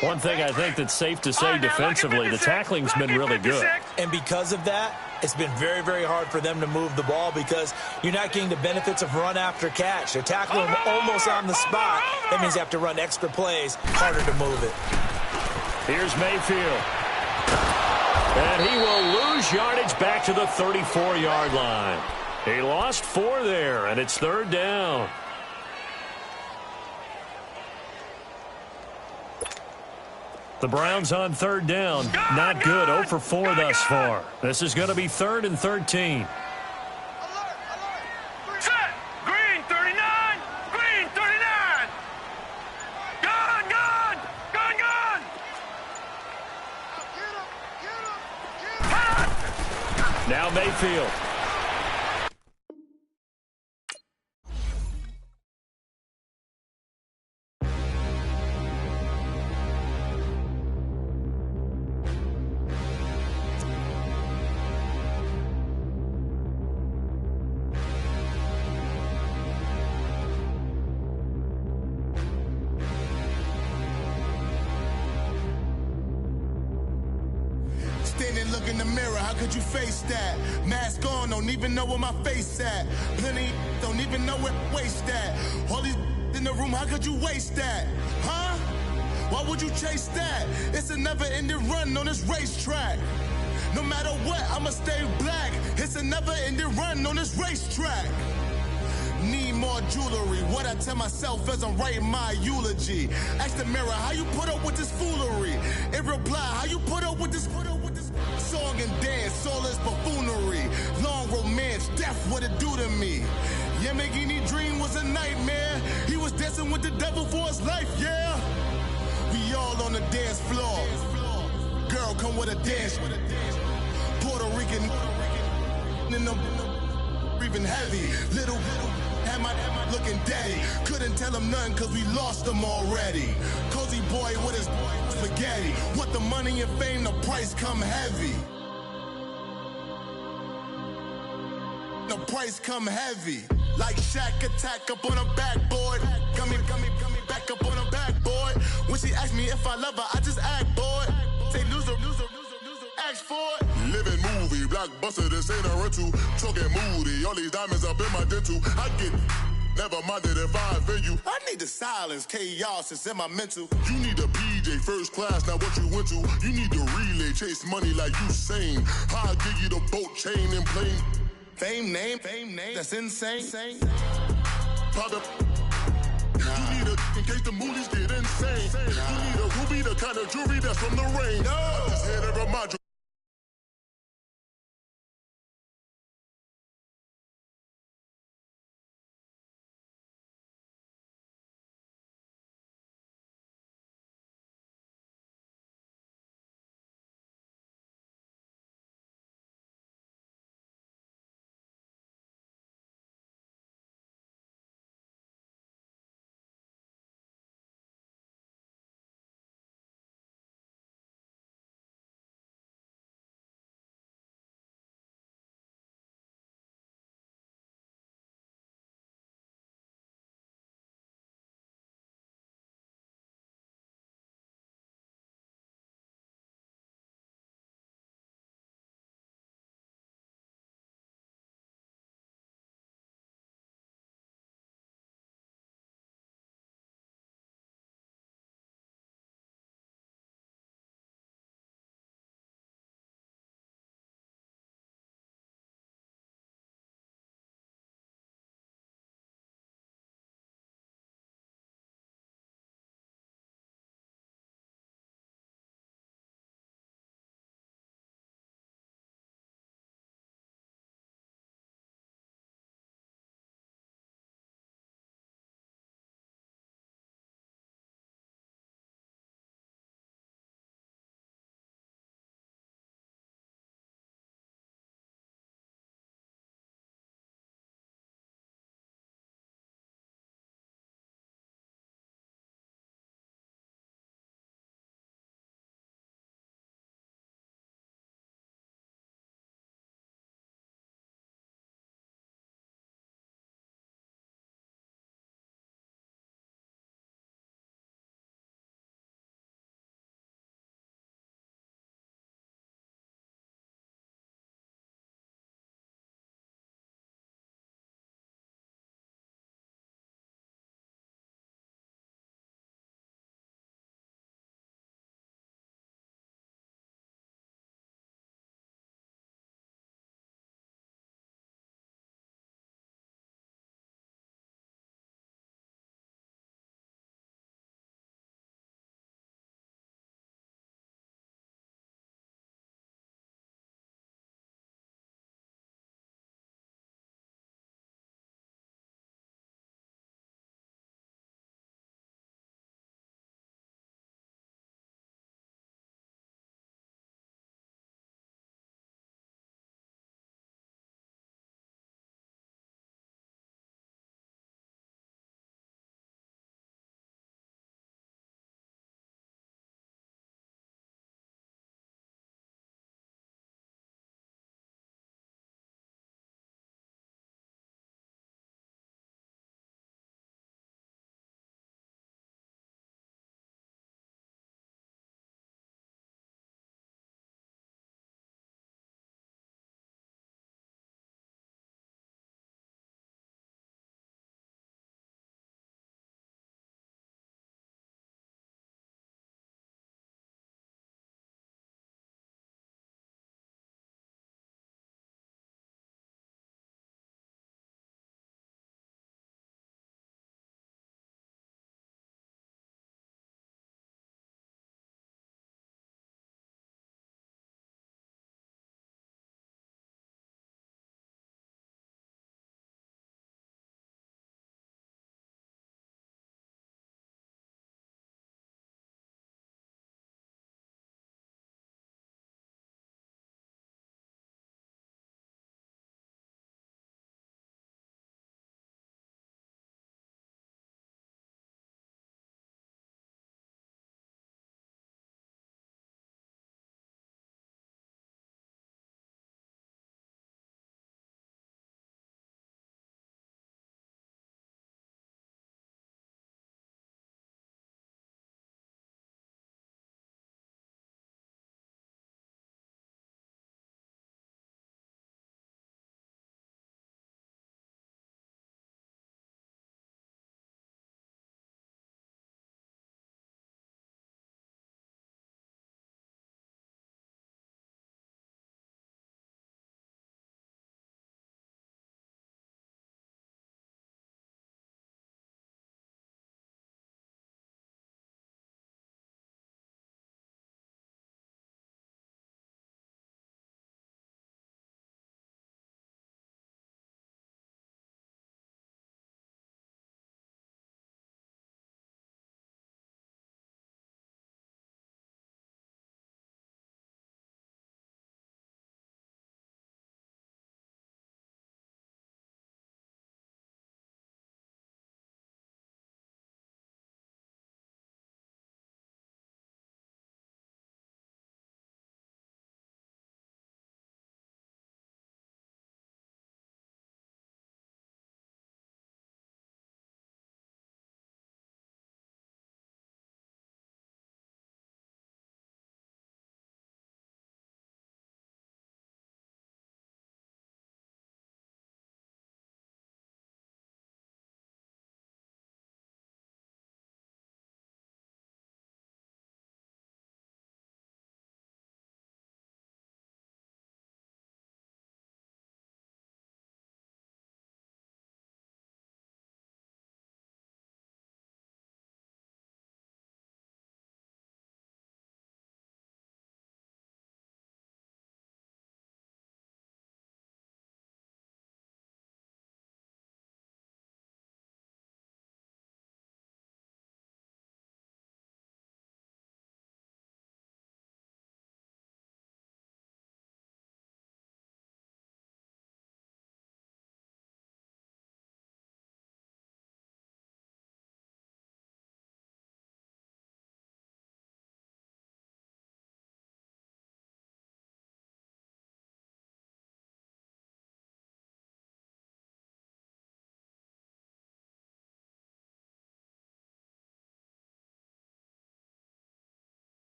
One thing I think that's safe to say defensively, the tackling's been really good. And because of that, it's been very, very hard for them to move the ball because you're not getting the benefits of run after catch. They're tackling them almost on the spot. That means you have to run extra plays, harder to move it. Here's Mayfield. And he will lose yardage back to the 34-yard line. He lost 4 there, and it's third down. The Browns on third down. Not good. 0 for 4 thus far. This is going to be 3rd and 13. Set. Green 39. Green 39. Gun, gun. Gun, gun. Now Mayfield. Look in the mirror, how could you face that? Mask on, don't even know where my face at. Plenty don't even know where waste at. All these in the room, how could you waste that? Huh? Why would you chase that? It's a never-ending run on this racetrack. No matter what, I'ma stay black. It's a never-ending run on this racetrack. Need more jewelry. What I tell myself as I'm writing my eulogy. Ask the mirror, how you put up with this foolery? In reply, how you put up with this song and dance, all this buffoonery. Long romance, death, what it do to me? Yamagini dream was a nightmare. He was dancing with the devil for his life, yeah. We all on the dance floor. Girl, come with a dance. Puerto Rican in them breathing heavy. Little am I looking daddy. Couldn't tell him nothing cause we lost him already. Cozy boy with his spaghetti. Want the money and fame, the price come heavy. The price come heavy. Like Shaq attack up on a backboard. Gummy, back up on a backboard. When she asked me if I love her, I just act bored. Say loser, ask for it. Living movie, blockbuster, this ain't a rental. Talking moody, all these diamonds up in my dental. I get never minded if I offend you. I need the silence, chaos is in my mental. You need a PJ first class, not what you went to. You need the relay, chase money like you sane. I'll give you the boat, chain, and plane. Fame name, that's insane. Pop up. You need a, in case the movies get insane. You need a ruby, the kind of jewelry that's from the rain. I just had to remind you.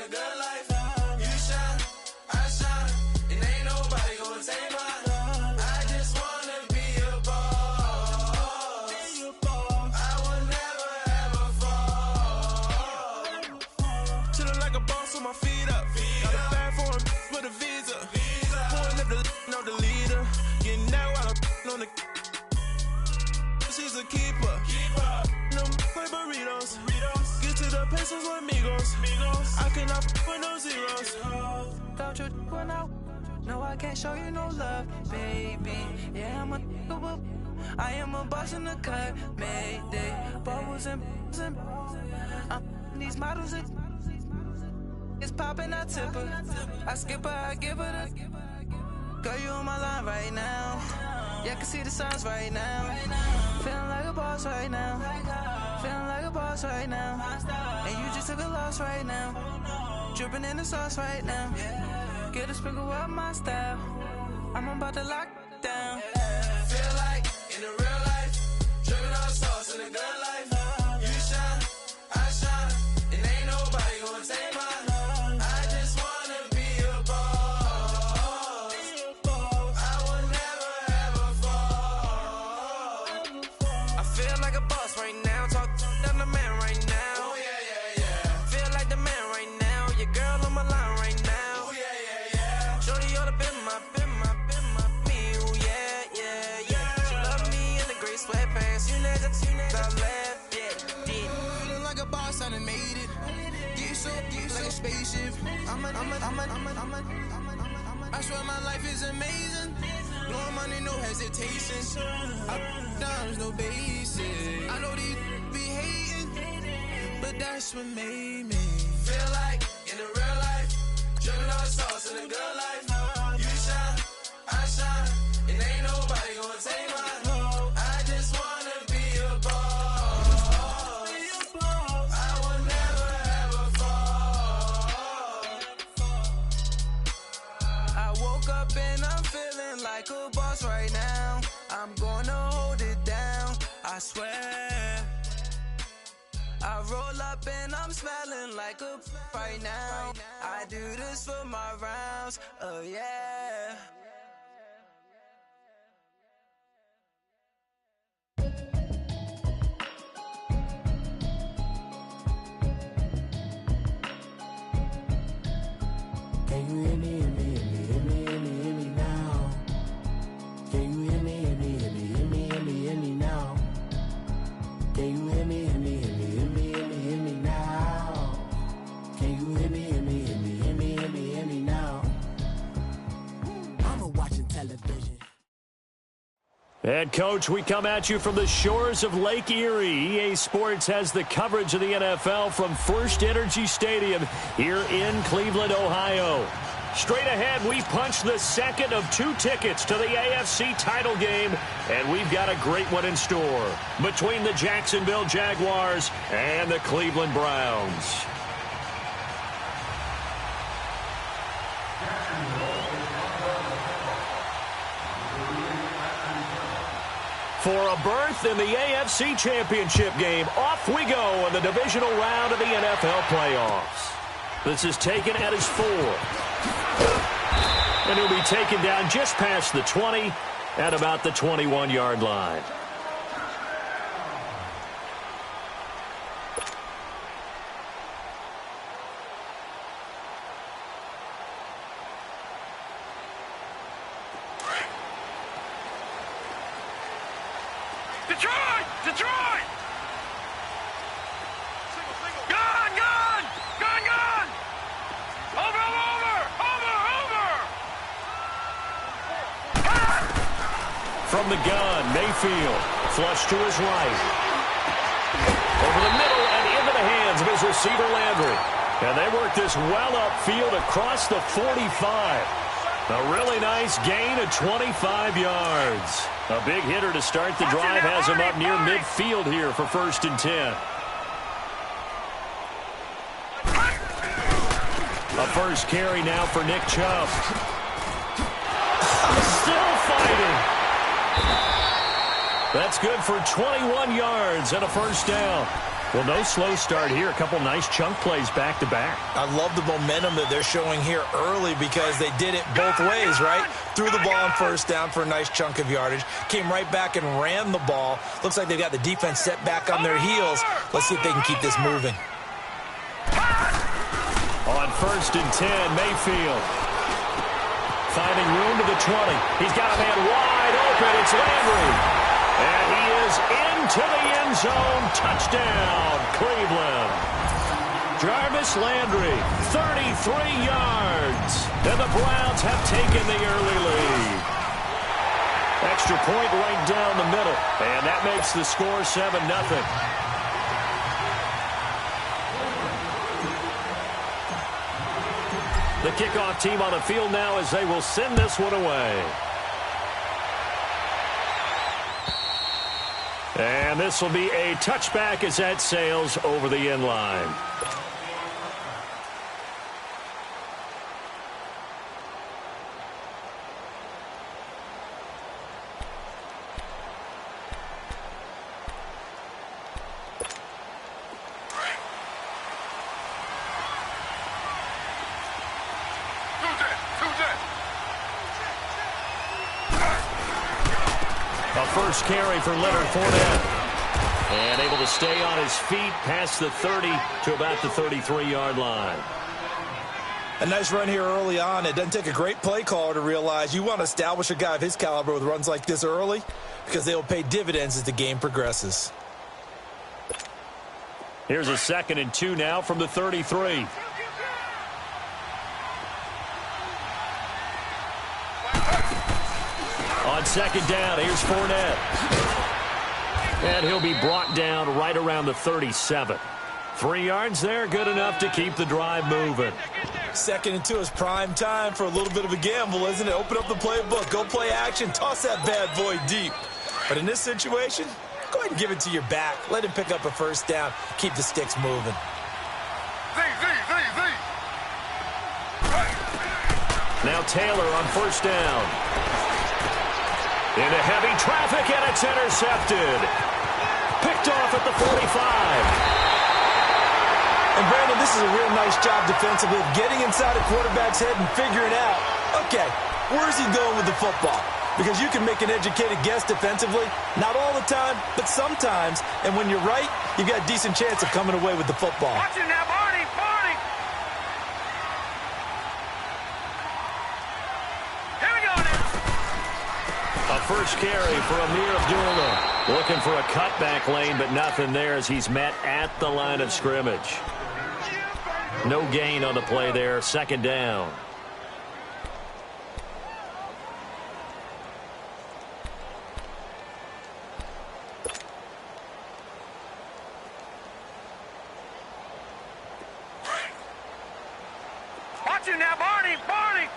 a good life. You shine, I shine, and ain't nobody gonna take mine. I just wanna be a boss. I will never ever fall. Chillin' like a boss with my feet up. Got a bag for him with a visa. Pulling up the know the leader. Getting that while I'm on the. She's a keeper. No play burritos. Get to the pesos with amigos. I cannot with no zeros. Thought you went out. No, I can't show you no love, baby. Yeah, I'm a whoop. I am a boss in the cut. Mayday. Bubbles and these models are. It's popping, I tip her. I skip her, I give her the. Girl, you on my line right now. Yeah, I can see the signs right now. Feeling like a boss right now. Feeling like a boss right now. And you just took a loss right now. Dripping in the sauce right now. Get a sprinkle up my style. I'm about to lock down. Feel like in the real life, dripping on sauce in the good life. You shine, I shine, and ain't nobody gonna take mine. I just wanna be a boss. I will never ever fall. I feel like a boss right now. Talk to the man right now. Oh yeah. Feel like the man right now. Your girl on my line right now. Oh yeah. Shorty oughta been my me. Ooh, yeah. She love me in the gray sweatpants. You know I left, yeah. Feeling like a boss, I done made it. Get so like a spaceship. I swear my life is amazing. Blowing money, no hesitation. Up, downs, no basic. I know these be hating, but that's what made me feel like in the real life, dripping on sauce in the good life. You shine, I shine, and ain't nobody gonna take mine. I just wanna be a boss. I will never ever fall. I woke up and I'm feeling like a boss right now. I'm gonna hold it down, I swear. I roll up and I'm smelling like a right now. I do this for my rounds, oh yeah. Can you hear me, hear me, hear me, hear me, hear me now? Can you hear me, hear me, hear me, hear me, hear me, hear me now? Can you hear me, hear me, hear me, hear me, hear me, hear me now? Can you hear me, hear me, hear me, hear me, hear me, hear me now? I'm watching television. And, Coach, we come at you from the shores of Lake Erie. EA Sports has the coverage of the NFL from First Energy Stadium here in Cleveland, Ohio. Straight ahead, we punch the second of 2 tickets to the AFC title game, and we've got a great one in store between the Jacksonville Jaguars and the Cleveland Browns. For a berth in the AFC Championship game, off we go in the divisional round of the NFL playoffs. This is taken at his 4. And he'll be taken down just past the 20 at about the 21-yard line. Detroit! Gun! Over! From the gun, Mayfield, flush to his right. Over the middle and into the hands of his receiver, Landry. And they work this well upfield across the 45. A really nice gain of 25 yards. A big hitter to start the drive has him up near midfield here for 1st and 10. A first carry now for Nick Chubb. Still fighting. That's good for 21 yards and a first down. Well, no slow start here. A couple nice chunk plays back-to-back. I love the momentum that they're showing here early because they did it both ways, right? Threw the ball on first down for a nice chunk of yardage. Came right back and ran the ball. Looks like they've got the defense set back on their heels. Let's see if they can keep this moving. On 1st and 10, Mayfield. Finding room to the 20. He's got a man wide open. It's Landry. And he is into the end zone. Touchdown, Cleveland. Jarvis Landry, 33 yards. And the Browns have taken the early lead. Extra point right down the middle. And that makes the score 7-0. The kickoff team on the field now as they will send this one away. And this will be a touchback as that sails over the end line. First carry for Leonard Fournette. And able to stay on his feet past the 30 to about the 33-yard line. A nice run here early on. It doesn't take a great play caller to realize you want to establish a guy of his caliber with runs like this early because they will pay dividends as the game progresses. Here's a 2nd and 2 now from the 33. On 2nd down, here's Fournette. And he'll be brought down right around the 37. 3 yards there, good enough to keep the drive moving. 2nd and 2 is prime time for a little bit of a gamble, isn't it? Open up the playbook, go play action, toss that bad boy deep. But in this situation, go ahead and give it to your back. Let him pick up a first down, keep the sticks moving. Now Taylor on 1st down. Into heavy traffic, and it's intercepted. Picked off at the 45. And, Brandon, this is a real nice job defensively of getting inside a quarterback's head and figuring out, okay, where's he going with the football? Because you can make an educated guess defensively, not all the time, but sometimes. And when you're right, you've got a decent chance of coming away with the football. Watch it now, Barney, Barney. Here we go now. A first carry for Amir Abdullah. Looking for a cutback lane, but nothing there as he's met at the line of scrimmage. No gain on the play there. 2nd down. Watch it now, Barney, Barney.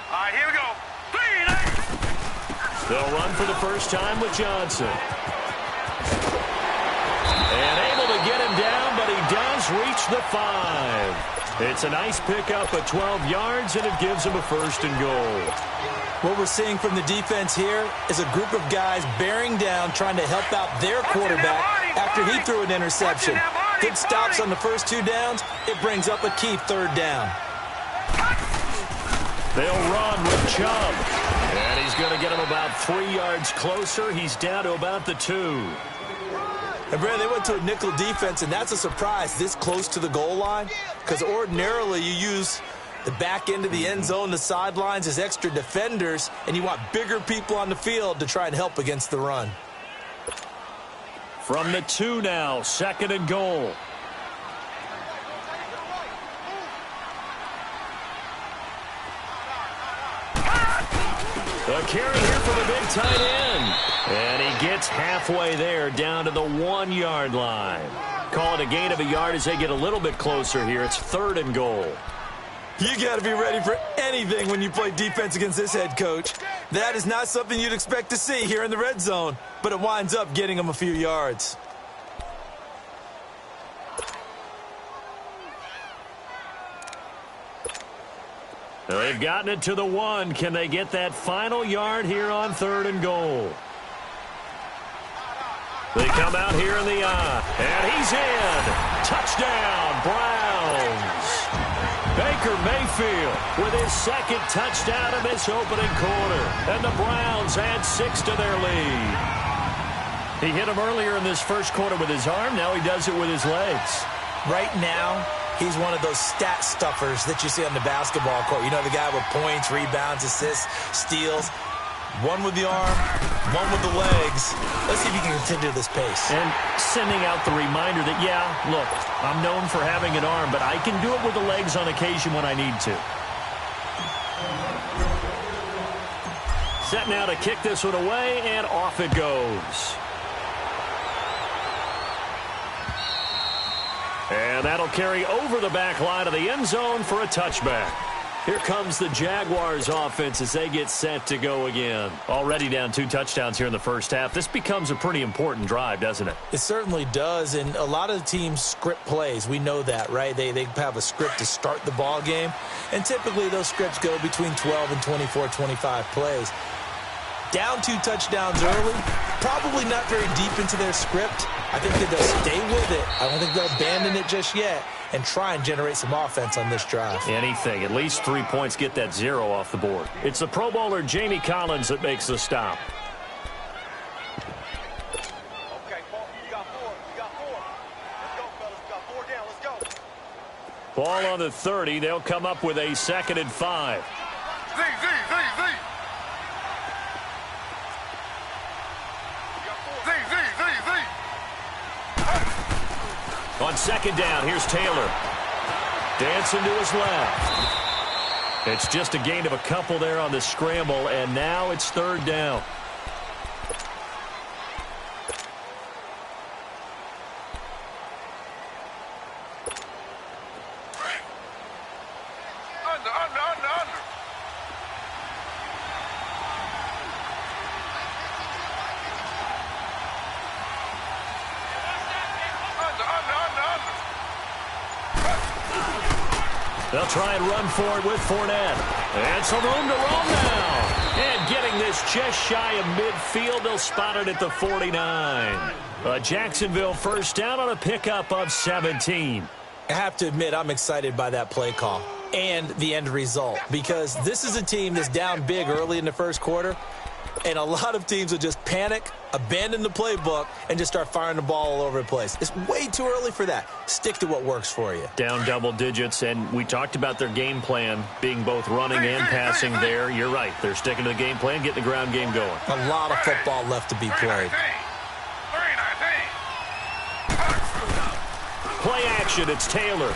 All right, here we go. 3 and 8. They'll run for the first time with Johnson. And able to get him down, but he does reach the 5. It's a nice pickup of 12 yards, and it gives him a 1st and goal. What we're seeing from the defense here is a group of guys bearing down, trying to help out their quarterback after he threw an interception. Good stops on the first 2 downs. It brings up a key 3rd down. They'll run with Chubb. And he's going to get him about 3 yards closer. He's down to about the 2. And, Brad, they went to a nickel defense, and that's a surprise this close to the goal line because ordinarily you use the back end of the end zone, the sidelines as extra defenders, and you want bigger people on the field to try and help against the run. From the 2 now, 2nd and goal. A carry here for the big tight end. And he gets halfway there down to the 1-yard line. Call it a gain of a yard as they get a little bit closer here. It's 3rd and goal. You got to be ready for anything when you play defense against this head coach. That is not something you'd expect to see here in the red zone, but it winds up getting them a few yards. They've gotten it to the 1. Can they get that final yard here on 3rd and goal? They come out here in the eye, and he's in. Touchdown, Browns. Baker Mayfield with his second touchdown in this opening quarter, and the Browns add 6 to their lead. He hit him earlier in this first quarter with his arm. Now he does it with his legs. Right now, he's one of those stat stuffers that you see on the basketball court. You know, the guy with points, rebounds, assists, steals. One with the arm, one with the legs. Let's see if he can continue this pace. And sending out the reminder that, yeah, look, I'm known for having an arm, but I can do it with the legs on occasion when I need to. Set now to kick this one away, and off it goes. And that'll carry over the back line of the end zone for a touchback. Here comes the Jaguars offense as they get set to go again. Already down 2 touchdowns here in the first half. This becomes a pretty important drive, doesn't it? It certainly does, and a lot of the teams script plays. We know that, right? They have a script to start the ball game, and typically those scripts go between 12 and 24, 25 plays. Down 2 touchdowns early, probably not very deep into their script. I think that they'll stay with it. I don't think they'll abandon it just yet and try and generate some offense on this drive. Anything. At least 3 points, get that 0 off the board. It's the Pro Bowler Jamie Collins that makes the stop. Okay, you got 4. You got 4. Let's go, fellas. We got 4 down. Let's go. Ball on the 30. They'll come up with a 2nd and 5. Z. On 2nd down, here's Taylor. Dancing to his left. It's just a gain of a couple there on the scramble, and now it's 3rd down. Under. They'll try and run for it with Fournette. And some room to roam now. And getting this just shy of midfield, they'll spot it at the 49. Jacksonville first down on a pickup of 17. I have to admit, I'm excited by that play call and the end result, because this is a team that's down big early in the first quarter, and a lot of teams will just panic, abandon the playbook, and just start firing the ball all over the place. It's way too early for that. Stick to what works for you. Down double digits, and we talked about their game plan being both running and passing there. You're right. They're sticking to the game plan, getting the ground game going. A lot of football left to be played. Play action, it's Taylor.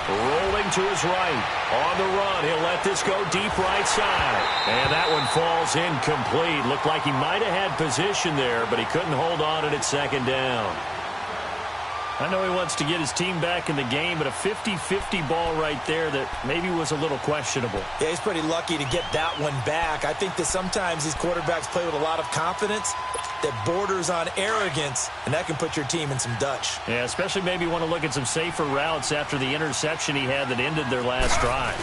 Rolling to his right. On the run, he'll let this go deep right side. And that one falls incomplete. Looked like he might have had position there, but he couldn't hold on it at 2nd down. I know he wants to get his team back in the game, but a 50-50 ball right there that maybe was a little questionable. Yeah, he's pretty lucky to get that one back. I think that sometimes these quarterbacks play with a lot of confidence that borders on arrogance, and that can put your team in some Dutch. Yeah, especially maybe want to look at some safer routes after the interception he had that ended their last drive.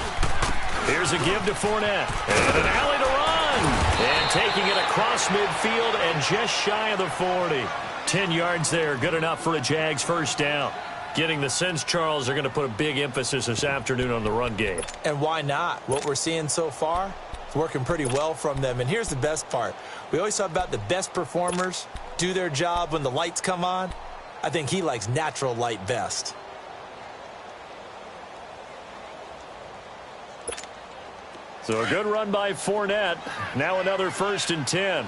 Here's a give to Fournette. And an alley to run. And taking it across midfield and just shy of the 40. 10 yards there, good enough for a Jags first down. Getting the sense, Charles, they're going to put a big emphasis this afternoon on the run game. And why not? What we're seeing so far, it's working pretty well from them. And here's the best part. We always talk about the best performers do their job when the lights come on. I think he likes natural light best. So a good run by Fournette. Now another 1st and 10.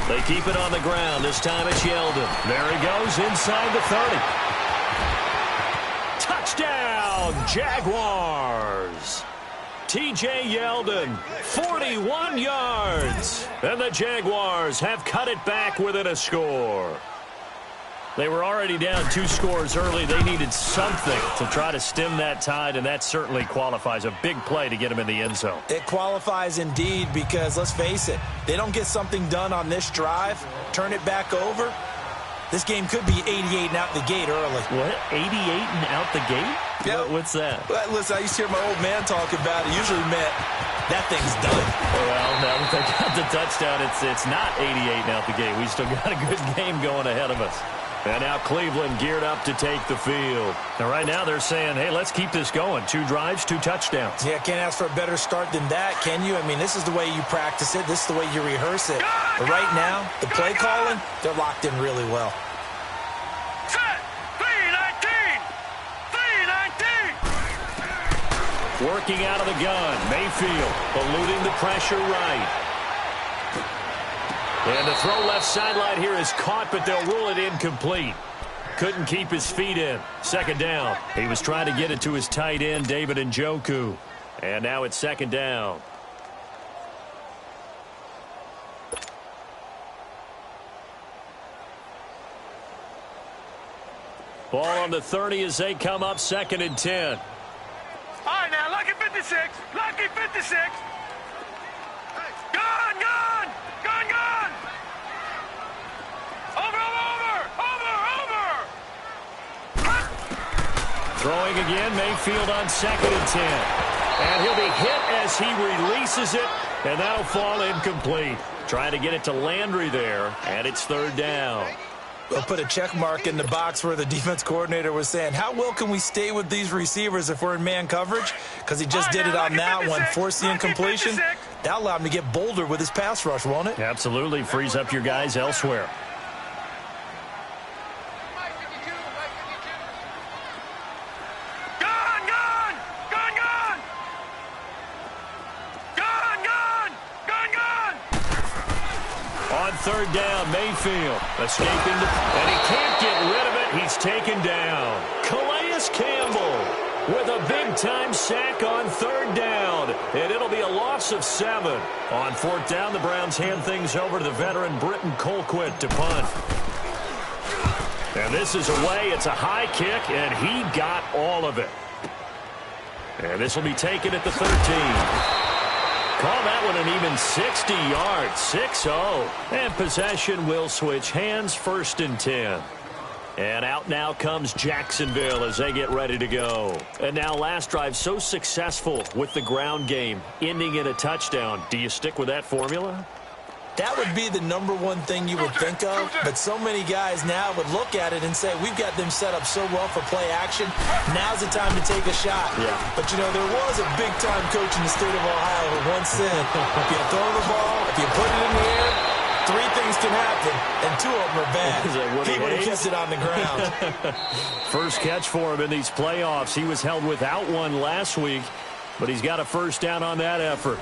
They keep it on the ground. This time it's Yeldon. There he goes inside the 30. Touchdown, Jaguars. T.J. Yeldon, 41 yards. And the Jaguars have cut it back within a score. They were already down 2 scores early. They needed something to try to stem that tide, and that certainly qualifies. A big play to get them in the end zone. It qualifies indeed, because let's face it, they don't get something done on this drive, turn it back over, This game could be 88 and out the gate early. What? 88 and out the gate? Yeah. What's that? Well, listen, I used to hear my old man talk about it. Usually meant that thing's done. Well, now that they got the touchdown, it's not 88 and out the gate. We still got a good game going ahead of us. And now Cleveland geared up to take the field. Now, right now they're saying, hey, let's keep this going. 2 drives, 2 touchdowns. Yeah, can't ask for a better start than that, can you? I mean, this is the way you practice it. This is the way you rehearse it. But right now, the play calling, they're locked in really well. Set! 319! 319! Working out of the gun. Mayfield eluding the pressure right. And the throw left sideline here is caught, but they'll rule it incomplete. Couldn't keep his feet in. Second down. He was trying to get it to his tight end, David Njoku. And now it's second down. Ball on the 30 as they come up, 2nd and 10. All right, now, lucky 56. Lucky 56. Gone, gone! Gone, gone! Over, over, over, over! Throwing again, Mayfield on 2nd and 10. And he'll be hit as he releases it, and that'll fall incomplete. Trying to get it to Landry there, and it's 3rd down. They'll put a check mark in the box where the defense coordinator was saying, how well can we stay with these receivers if we're in man coverage? Because he just did it on that one, forced the incompletion. That allowed him to get bolder with his pass rush, won't it? Absolutely. Frees up your guys elsewhere. Gone, gone! Gone, gone! Gone, gone! Gone, gone! On 3rd down, Mayfield escaping and he can't get rid of it. He's taken down. Calais Campbell with a big-time sack on 3rd down, and it'll be a loss of 7. On 4th down, the Browns hand things over to the veteran Britton Colquitt to punt. And this is away. It's a high kick, and he got all of it. And this will be taken at the 13. Call that one an even 60 yards, 6-0. And possession will switch hands, 1st and 10. And out now comes Jacksonville as they get ready to go. And now last drive so successful with the ground game, ending in a touchdown. Do you stick with that formula? That would be the #1 thing you would think of, but so many guys now would look at it and say, we've got them set up so well for play action, now's the time to take a shot. Yeah. But, you know, there was a big-time coach in the state of Ohio who once said, if you throw the ball, if you put it in the air, 3 things can happen, and 2 of them are bad. He would have kissed it on the ground. First catch for him in these playoffs. He was held without one last week, but he's got a 1st down on that effort.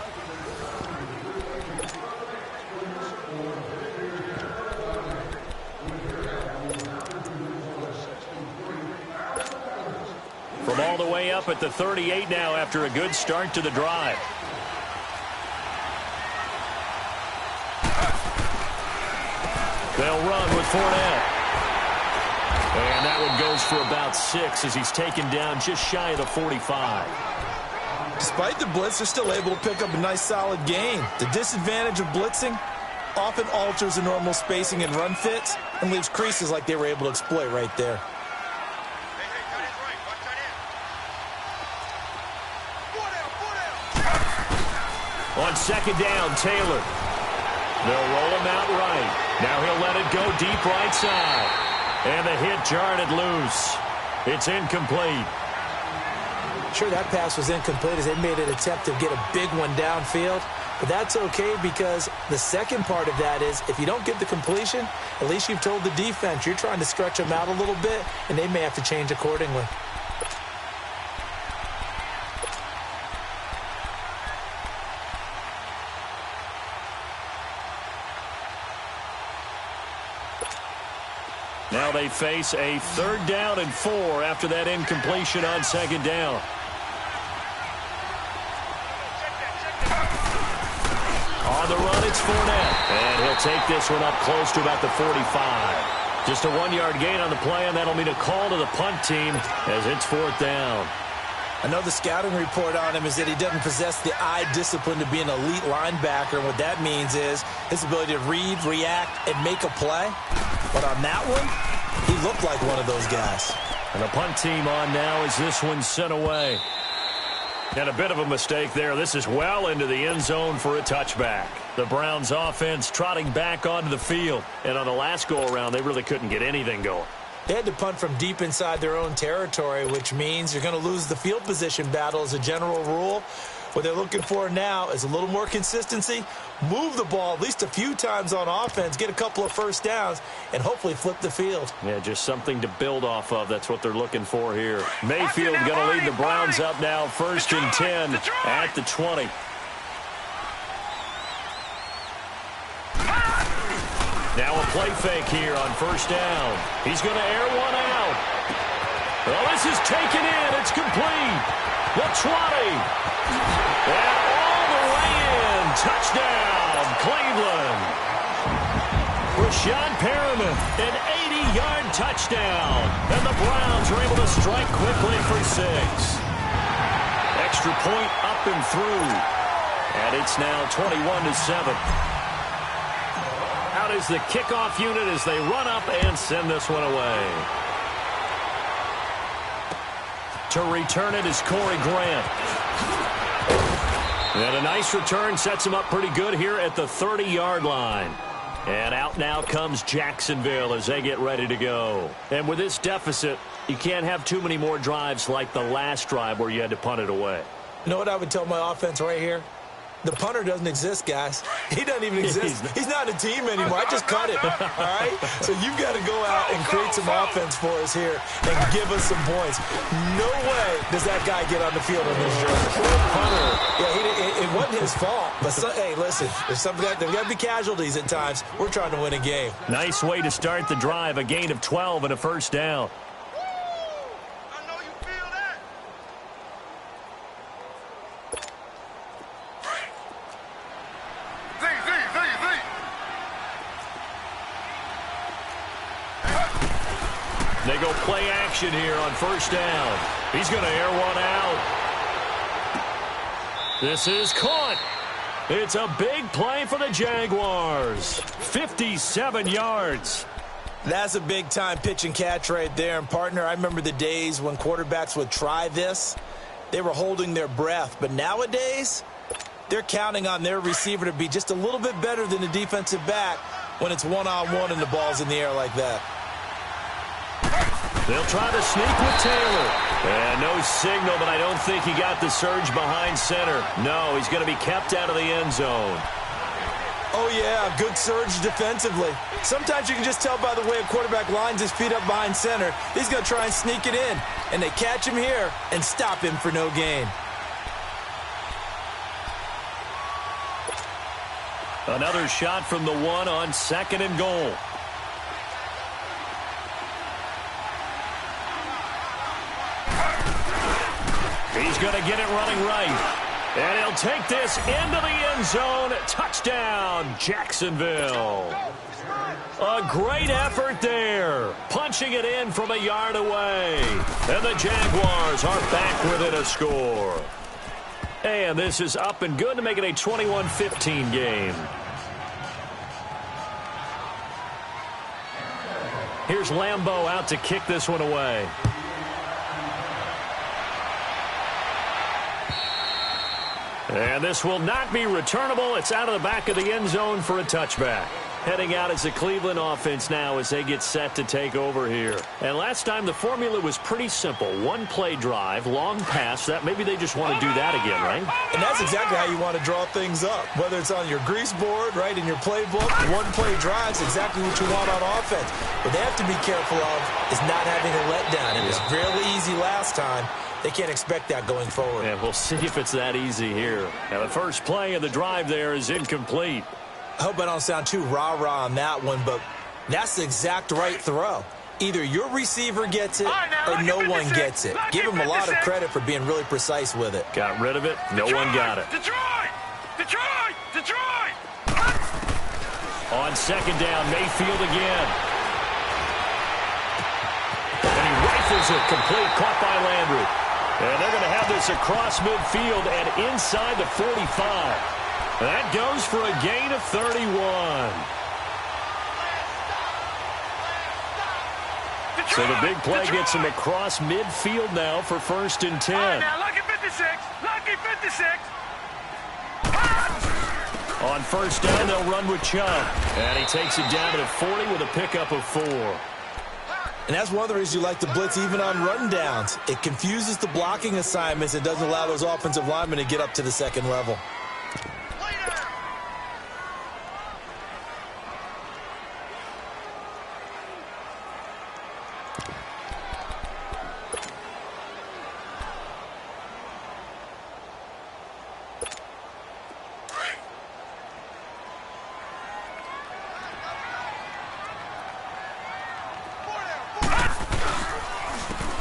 From all the way up at the 38 now after a good start to the drive. They'll run with Fournette. And that one goes for about 6 as he's taken down just shy of the 45. Despite the blitz, they're still able to pick up a nice, solid gain. The disadvantage of blitzing often alters the normal spacing and run fits and leaves creases like they were able to exploit right there. On 2nd down, Taylor. They'll roll him out right. Now he'll let it go deep right side. And the hit jarred it loose. It's incomplete. Sure, that pass was incomplete as they made an attempt to get a big one downfield. But that's okay because the second part of that is if you don't get the completion, at least you've told the defense you're trying to stretch them out a little bit, and they may have to change accordingly. Now they face a 3rd down and 4 after that incompletion on 2nd down. On the run, it's Fournette. And he'll take this one up close to about the 45. Just a 1-yard gain on the play, and that'll mean a call to the punt team as it's 4th down. I know the scouting report on him is that he doesn't possess the eye discipline to be an elite linebacker. And what that means is his ability to read, react, and make a play. But on that one, he looked like one of those guys. And the punt team on now as this one's sent away. And a bit of a mistake there. This is well into the end zone for a touchback. The Browns offense trotting back onto the field. And on the last go-around, they really couldn't get anything going. They had to punt from deep inside their own territory, which means you're going to lose the field position battle as a general rule. What they're looking for now is a little more consistency, move the ball at least a few times on offense, get a couple of first downs, and hopefully flip the field. Yeah, just something to build off of. That's what they're looking for here. Mayfield going to lead the Browns up now, 1st and 10 at the 20. Now a play fake here on 1st down. He's going to air one out. Well, this is taken in. It's complete. The 20. And all the way in. Touchdown, Cleveland. Rashad Perriman, an 80-yard touchdown. And the Browns are able to strike quickly for 6. Extra point up and through. And it's now 21-7. Out is the kickoff unit as they run up and send this one away. To return it is Corey Grant. And a nice return sets him up pretty good here at the 30-yard line. And out now comes Jacksonville as they get ready to go. And with this deficit, you can't have too many more drives like the last drive where you had to punt it away. You know what I would tell my offense right here? The punter doesn't exist, guys. He doesn't even exist. He's not a team anymore. I just cut him, all right? So you've got to go out and create some offense for us here and give us some points. No way does that guy get on the field in this jersey. Punter. Yeah, it wasn't his fault. But, hey, listen, there's got to be casualties at times. We're trying to win a game. Nice way to start the drive. A gain of 12 and a 1st down. They go play action here on 1st down. He's going to air one out. This is caught. It's a big play for the Jaguars. 57 yards. That's a big-time pitch and catch right there. And, partner, I remember the days when quarterbacks would try this. They were holding their breath. But nowadays, they're counting on their receiver to be just a little bit better than the defensive back when it's one-on-one and the ball's in the air like that. They'll try to sneak with Taylor. And no signal, but I don't think he got the surge behind center. No, he's going to be kept out of the end zone. Oh, yeah, good surge defensively. Sometimes you can just tell by the way a quarterback lines his feet up behind center. He's going to try and sneak it in. And they catch him here and stop him for no gain. Another shot from the 1 on 2nd and goal. He's going to get it running right. And he'll take this into the end zone. Touchdown, Jacksonville. A great effort there. Punching it in from a yard away. And the Jaguars are back within a score. And this is up and good to make it a 21-15 game. Here's Lambeau out to kick this one away. And this will not be returnable. It's out of the back of the end zone for a touchback. Heading out as the Cleveland offense now as they get set to take over here. And last time the formula was pretty simple. One play drive, long pass. That maybe they just want to do that again, right? And that's exactly how you want to draw things up. Whether it's on your grease board, right, in your playbook, one play drive is exactly what you want on offense. What they have to be careful of is not having a letdown. It was fairly easy last time. They can't expect that going forward. Yeah, we'll see if it's that easy here. Now the first play of the drive there is incomplete. I hope I don't sound too rah-rah on that one, but that's the exact right throw. Either your receiver gets it or no one gets it. Give him a lot of credit for being really precise with it. Got rid of it. No one got it. Detroit! On 2nd down, Mayfield again. And he rifles it complete, caught by Landry. And they're going to have this across midfield and inside the 45. That goes for a gain of 31. So the big play gets him across midfield now for 1st and 10. All right, now, lucky 56. Lucky 56. On 1st down, they'll run with Chubb. And he takes it down to the 40 with a pickup of 4. And that's one of the reasons you like to blitz even on run downs. It confuses the blocking assignments. It doesn't allow those offensive linemen to get up to the second level.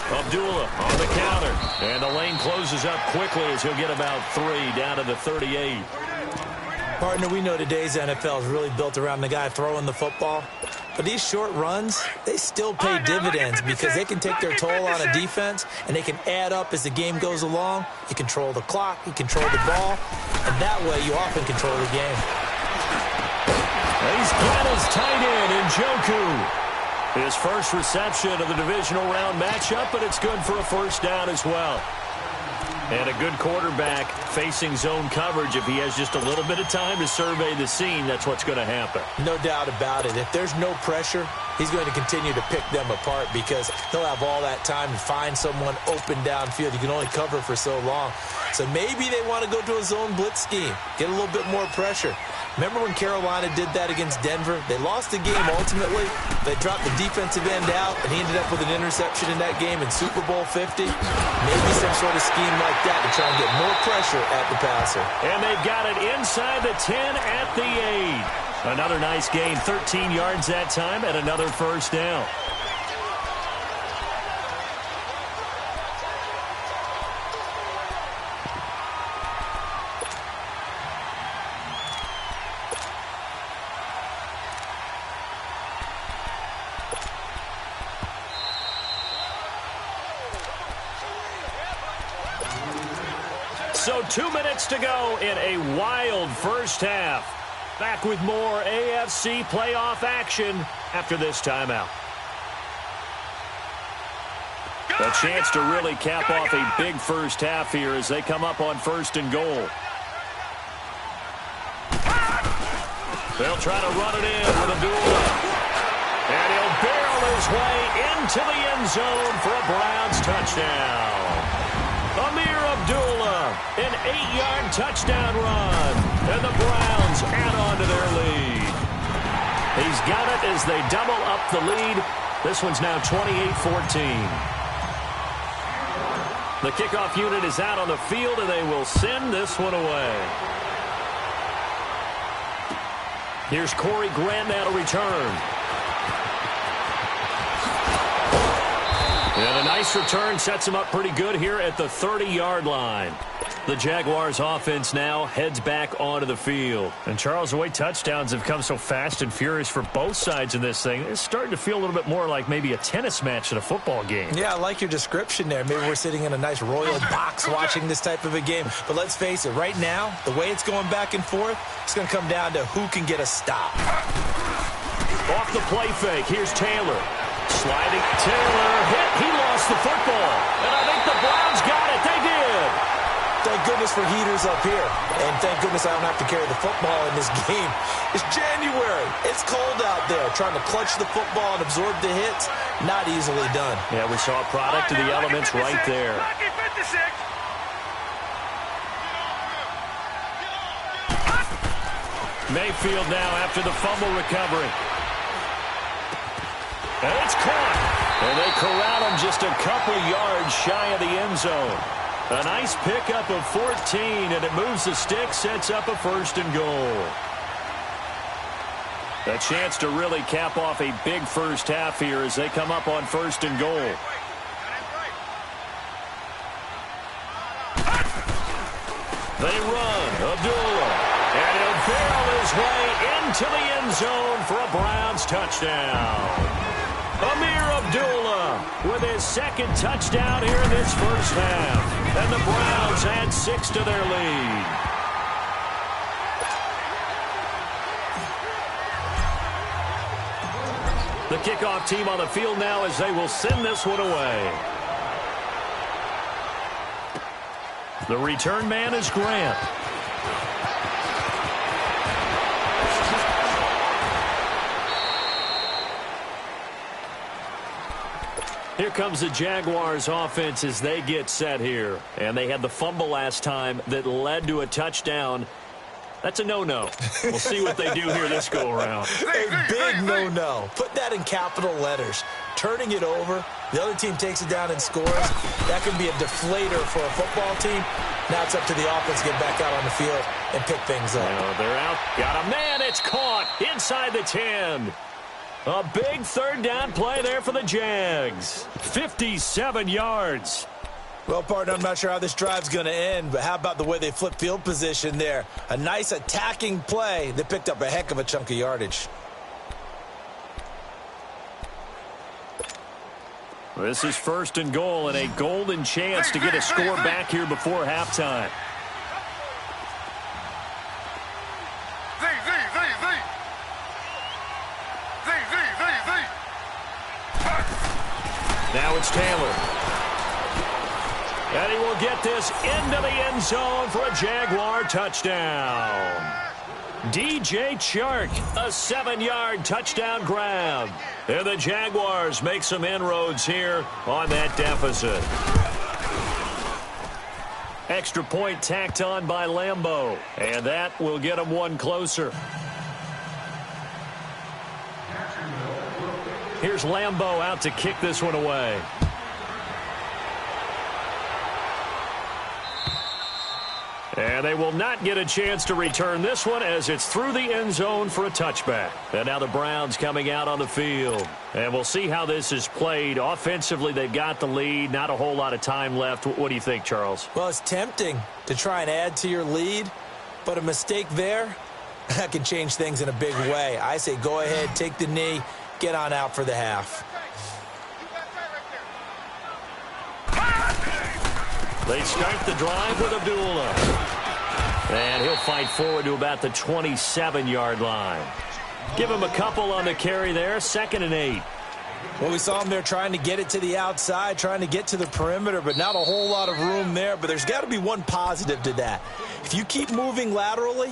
Abdullah on the counter. And the lane closes up quickly as he'll get about 3 down to the 38. Partner, we know today's NFL is really built around the guy throwing the football. But these short runs, they still pay dividends because they can take their toll on a defense and they can add up as the game goes along. You control the clock, you control the ball, and that way you often control the game. He's got his tight end in Njoku. His first reception of the divisional round matchup, but it's good for a 1st down as well. And a good quarterback facing zone coverage. If he has just a little bit of time to survey the scene, that's what's going to happen. No doubt about it. If there's no pressure, he's going to continue to pick them apart because he'll have all that time to find someone open downfield. You can only cover for so long. So maybe they want to go to a zone blitz scheme, get a little bit more pressure. Remember when Carolina did that against Denver? They lost the game ultimately. They dropped the defensive end out, and he ended up with an interception in that game in Super Bowl 50. Maybe some sort of scheme like that to try and get more pressure at the passer. And they've got it inside the 10 at the 8. Another nice gain, 13 yards that time, and another 1st down. So 2 minutes to go in a wild 1st half. Back with more AFC playoff action after this timeout. A chance to really cap off a big 1st half here as they come up on 1st and goal. They'll try to run it in with Abdullah. And he'll barrel his way into the end zone for a Browns touchdown. Abdullah, an 8-yard touchdown run, and the Browns add on to their lead. He's got it as they double up the lead. This one's now 28-14. The kickoff unit is out on the field, and they will send this one away. Here's Corey Grant now to return. And a nice return sets him up pretty good here at the 30-yard line. The Jaguars offense now heads back onto the field. And Charles, the way touchdowns have come so fast and furious for both sides in this thing, it's starting to feel a little bit more like maybe a tennis match at a football game. Yeah, I like your description there. Maybe we're sitting in a nice royal box watching this type of a game. But let's face it, right now, the way it's going back and forth, it's going to come down to who can get a stop. Off the play fake, here's Taylor. Sliding, Taylor hit, he lost the football. And I think the Browns got it, they did. Thank goodness for heaters up here. And thank goodness I don't have to carry the football in this game. It's January. It's cold out there. Trying to clutch the football and absorb the hits, not easily done. Yeah, we saw a product of the elements right there. Mayfield now after the fumble recovery. And it's caught. And they corral him just a couple yards shy of the end zone. A nice pickup of 14, and it moves the stick, sets up a 1st and goal. A chance to really cap off a big 1st half here as they come up on 1st and goal. They run, Abdullah, and he'll barrel his way into the end zone for a Browns touchdown. Abdullah with his 2nd touchdown here in this 1st half. And the Browns add 6 to their lead. The kickoff team on the field now as they will send this one away. The return man is Grant. Here comes the Jaguars offense as they get set here. And they had the fumble last time that led to a touchdown. That's a no-no. We'll see what they do here this go-around. A big no-no. Put that in capital letters. Turning it over, the other team takes it down and scores. That can be a deflator for a football team. Now it's up to the offense to get back out on the field and pick things up. Well, they're out. Got a man. It's caught inside the 10. A big third down play there for the Jags. 57 yards. Well, partner, I'm not sure how this drive's going to end, but how about the way they flip field position there? A nice attacking play that picked up a heck of a chunk of yardage. This is 1st and goal and a golden chance to get a score back here before halftime. Now it's Taylor. And he will get this into the end zone for a Jaguar touchdown. DJ Chark, a 7-yard touchdown grab. And the Jaguars make some inroads here on that deficit. Extra point tacked on by Lambeau. And that will get them one closer. Here's Lambeau out to kick this one away. And they will not get a chance to return this one as it's through the end zone for a touchback. And now the Browns coming out on the field. And we'll see how this is played. Offensively, they've got the lead. Not a whole lot of time left. What do you think, Charles? Well, it's tempting to try and add to your lead, but a mistake there, that can change things in a big way. I say go ahead, take the knee, get on out for the half. They start the drive with Abdullah. And he'll fight forward to about the 27-yard line. Give him a couple on the carry there. 2nd and 8. Well, we saw him there trying to get it to the outside, trying to get to the perimeter, but not a whole lot of room there. But there's got to be one positive to that. If you keep moving laterally,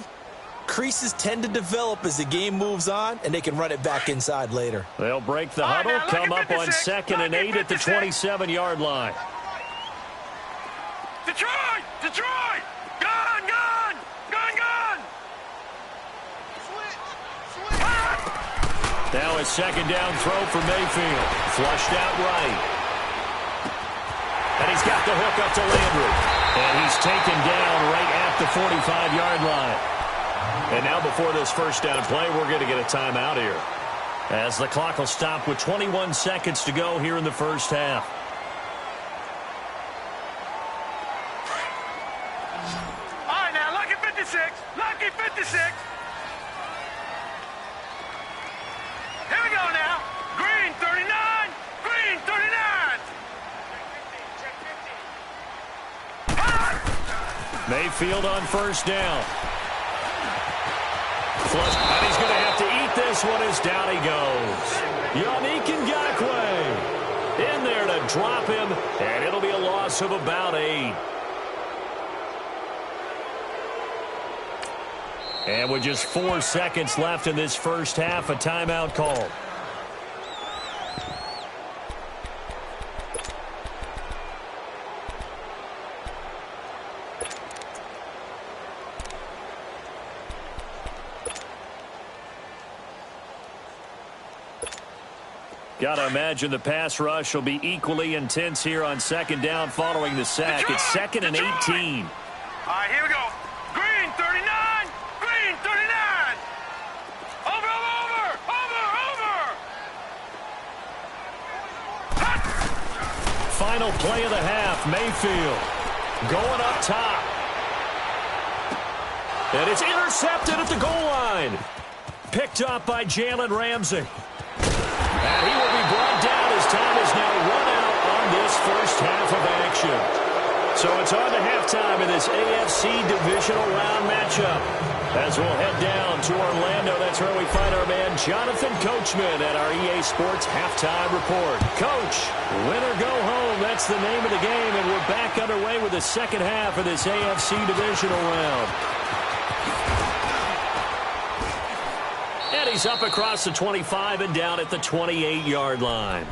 creases tend to develop as the game moves on, and they can run it back inside later. They'll break the huddle, come up on 2nd and 8 at the 27-yard line. Detroit! Detroit! Gone! Gone! Gone! Gone! Now a 2nd down throw for Mayfield. Flushed out right. And he's got the hook up to Landry. And he's taken down right at the 45-yard line. And now before this first down play, we're going to get a timeout here, as the clock will stop with 21 seconds to go here in the first half. All right, now, lucky 56. Lucky 56. Here we go now. Green 39. Green 39. Mayfield on first down. Flush, and he's going to have to eat this one as down he goes. Yannick Ngakoue in there to drop him, and it'll be a loss of about 8. And with just 4 seconds left in this first half, a timeout call. Got to imagine the pass rush will be equally intense here on 2nd down following the sack. It's 2nd and 18. All right, here we go. Green 39. Green 39. Over, over, over, over. Final play of the half. Mayfield going up top. And it's intercepted at the goal line. Picked up by Jalen Ramsey. And he will be brought down as time is now run out on this first half of action. So it's on to halftime in this AFC divisional round matchup. As we'll head down to Orlando, that's where we find our man Jonathan Coachman at our EA Sports Halftime Report. Coach, win or go home, that's the name of the game, and we're back underway with the second half of this AFC divisional round. And he's up across the 25 and down at the 28-yard line.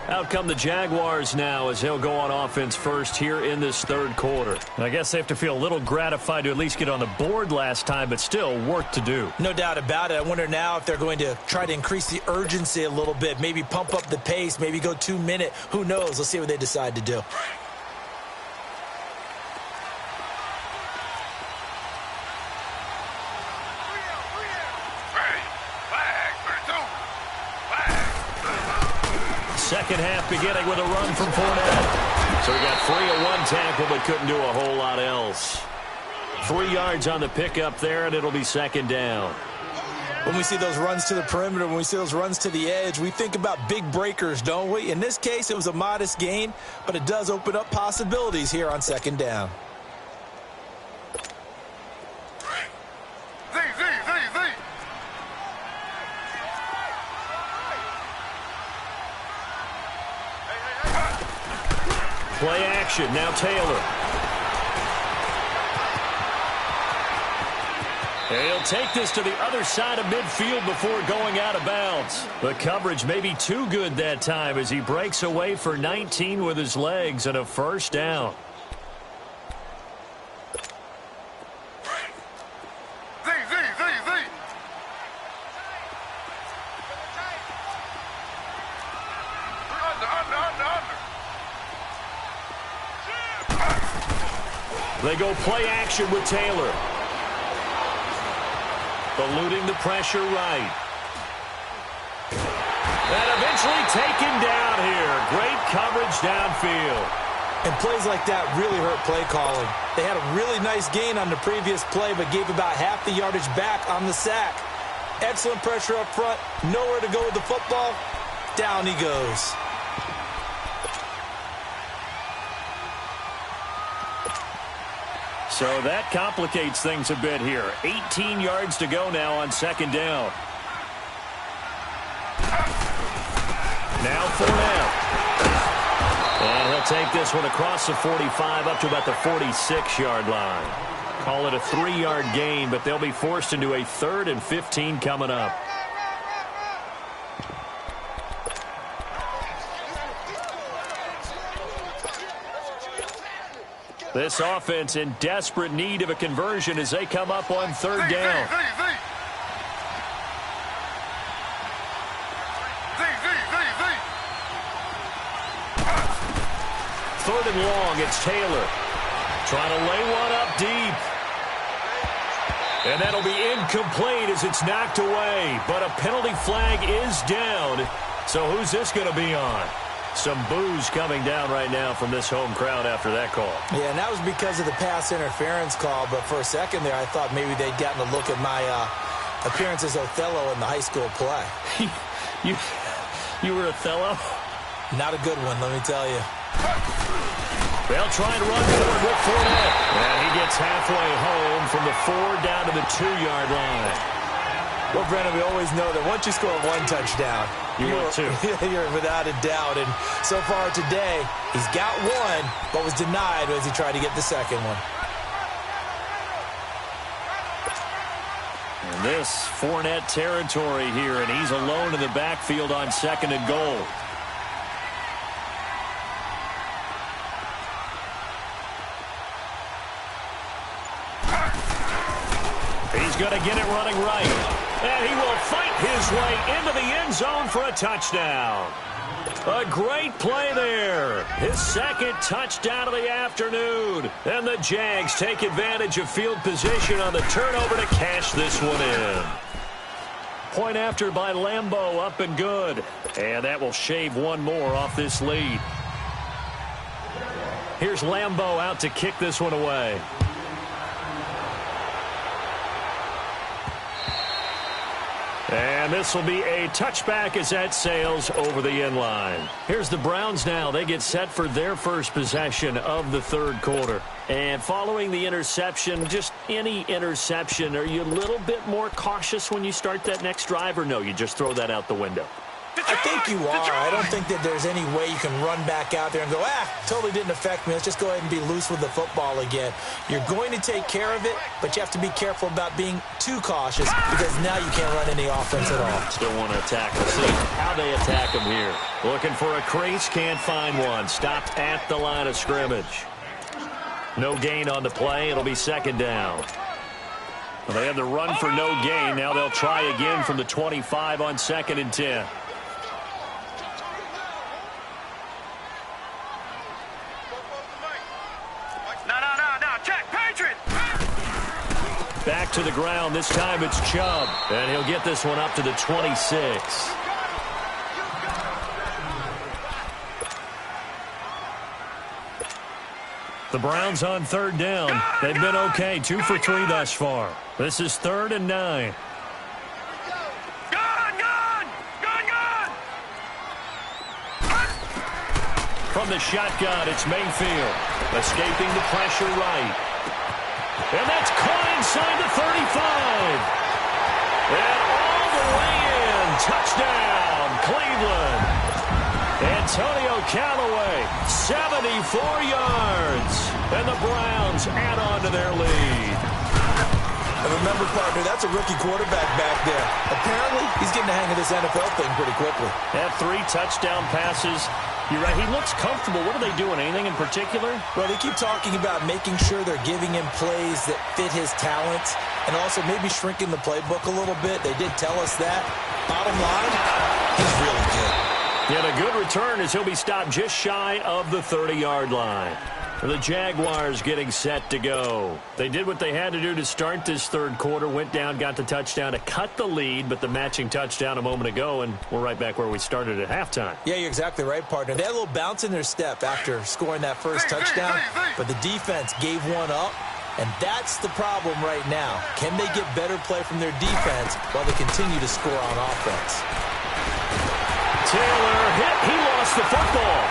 Out come the Jaguars now as he'll go on offense first here in this third quarter. I guess they have to feel a little gratified to at least get on the board last time, but still work to do. No doubt about it. I wonder now if they're going to try to increase the urgency a little bit, maybe pump up the pace, maybe go 2-minute. Who knows? Let's see what they decide to do. Second half beginning with a run from Fournette. So he got free of one tackle but couldn't do a whole lot else. 3 yards on the pickup there, and it'll be second down. When we see those runs to the perimeter, when we see those runs to the edge, we think about big breakers, don't we? In this case, it was a modest gain, but it does open up possibilities here on second down. Play action, now Taylor. And he'll take this to the other side of midfield before going out of bounds. The coverage may be too good that time as he breaks away for 19 with his legs and a first down. They go play action with Taylor. Eluding the pressure right. And eventually taken down here. Great coverage downfield. And plays like that really hurt play calling. They had a really nice gain on the previous play, but gave about half the yardage back on the sack. Excellent pressure up front. Nowhere to go with the football. Down he goes. So that complicates things a bit here. 18 yards to go now on second down. Now Fournette. And he'll take this one across the 45 up to about the 46-yard line. Call it a 3-yard gain, but they'll be forced into a 3rd and 15 coming up. This offense in desperate need of a conversion as they come up on third down. Third and long, it's Taylor. Trying to lay one up deep. And that'll be incomplete as it's knocked away. But a penalty flag is down. So who's this going to be on? Some boos coming down right now from this home crowd after that call. Yeah, and that was because of the pass interference call. But for a second there, I thought maybe they'd gotten a look at my appearance as Othello in the high school play. You were Othello? Not a good one, let me tell you. They'll try and run forward with Fournette. And he gets halfway home from the 4 down to the 2-yard line. Well, Brennan, we always know that once you score one touchdown, you're without a doubt. And so far today, he's got one, but was denied as he tried to get the second one. And this Fournette territory here, and he's alone in the backfield on second and goal. He's going to get it running right. And he will fight his way into the end zone for a touchdown. A great play there. His second touchdown of the afternoon. And the Jags take advantage of field position on the turnover to cash this one in. Point after by Lambeau, up and good. And that will shave one more off this lead. Here's Lambeau out to kick this one away. And this will be a touchback as that sails over the end line. Here's the Browns now. They get set for their first possession of the third quarter. And following the interception, just any interception, are you a little bit more cautious when you start that next drive, or no, you just throw that out the window? I think you are. I don't think that there's any way you can run back out there and go, totally didn't affect me. Let's just go ahead and be loose with the football again. You're going to take care of it, but you have to be careful about being too cautious because now you can't run any offense at all. Still want to attack. We'll see how they attack them here. Looking for a crease, can't find one. Stopped at the line of scrimmage. No gain on the play. It'll be second down. Well, they had the run for no gain. Now they'll try again from the 25 on 2nd and 10. Back to the ground. This time it's Chubb. And he'll get this one up to the 26. The Browns on third down. They've been okay. 2 for 3 thus far. This is 3rd and 9. From the shotgun, it's Mayfield. Escaping the pressure right. And that's caught inside the 35. And all the way in. Touchdown, Cleveland. Antonio Callaway, 74 yards. And the Browns add on to their lead. And remember, partner, that's a rookie quarterback back there. Apparently, he's getting the hang of this NFL thing pretty quickly. Had 3 touchdown passes. You're right, he looks comfortable. What are they doing? Anything in particular? Well, they keep talking about making sure they're giving him plays that fit his talents and also maybe shrinking the playbook a little bit. They did tell us that. Bottom line, he's really good. Yeah, a good return as he'll be stopped just shy of the 30-yard line. The Jaguars getting set to go. They did what they had to do to start this third quarter. Went down, got the touchdown to cut the lead, but the matching touchdown a moment ago, and we're right back where we started at halftime. Yeah, you're exactly right, partner. They had a little bounce in their step after scoring that first touchdown, but the defense gave one up, and that's the problem right now. Can they get better play from their defense while they continue to score on offense? Taylor hit. He lost the football.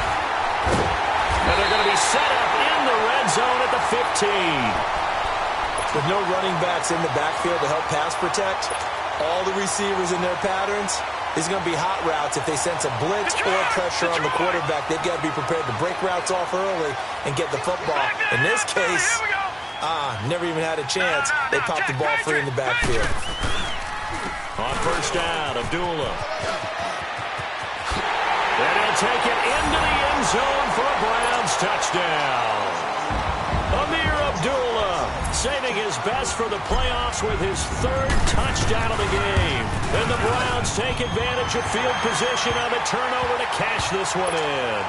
And they're going to be set up in the red zone at the 15. With no running backs in the backfield to help pass protect, all the receivers in their patterns, these are going to be hot routes. If they sense a blitz or pressure on the quarterback, they've got to be prepared to break routes off early and get the football. In this case, never even had a chance. They popped the ball free in the backfield. On first down, Abdullah. And he'll take it into the end zone for a Browns touchdown. Amir Abdullah saving his best for the playoffs with his 3rd touchdown of the game. And the Browns take advantage of field position on the turnover to cash this one in.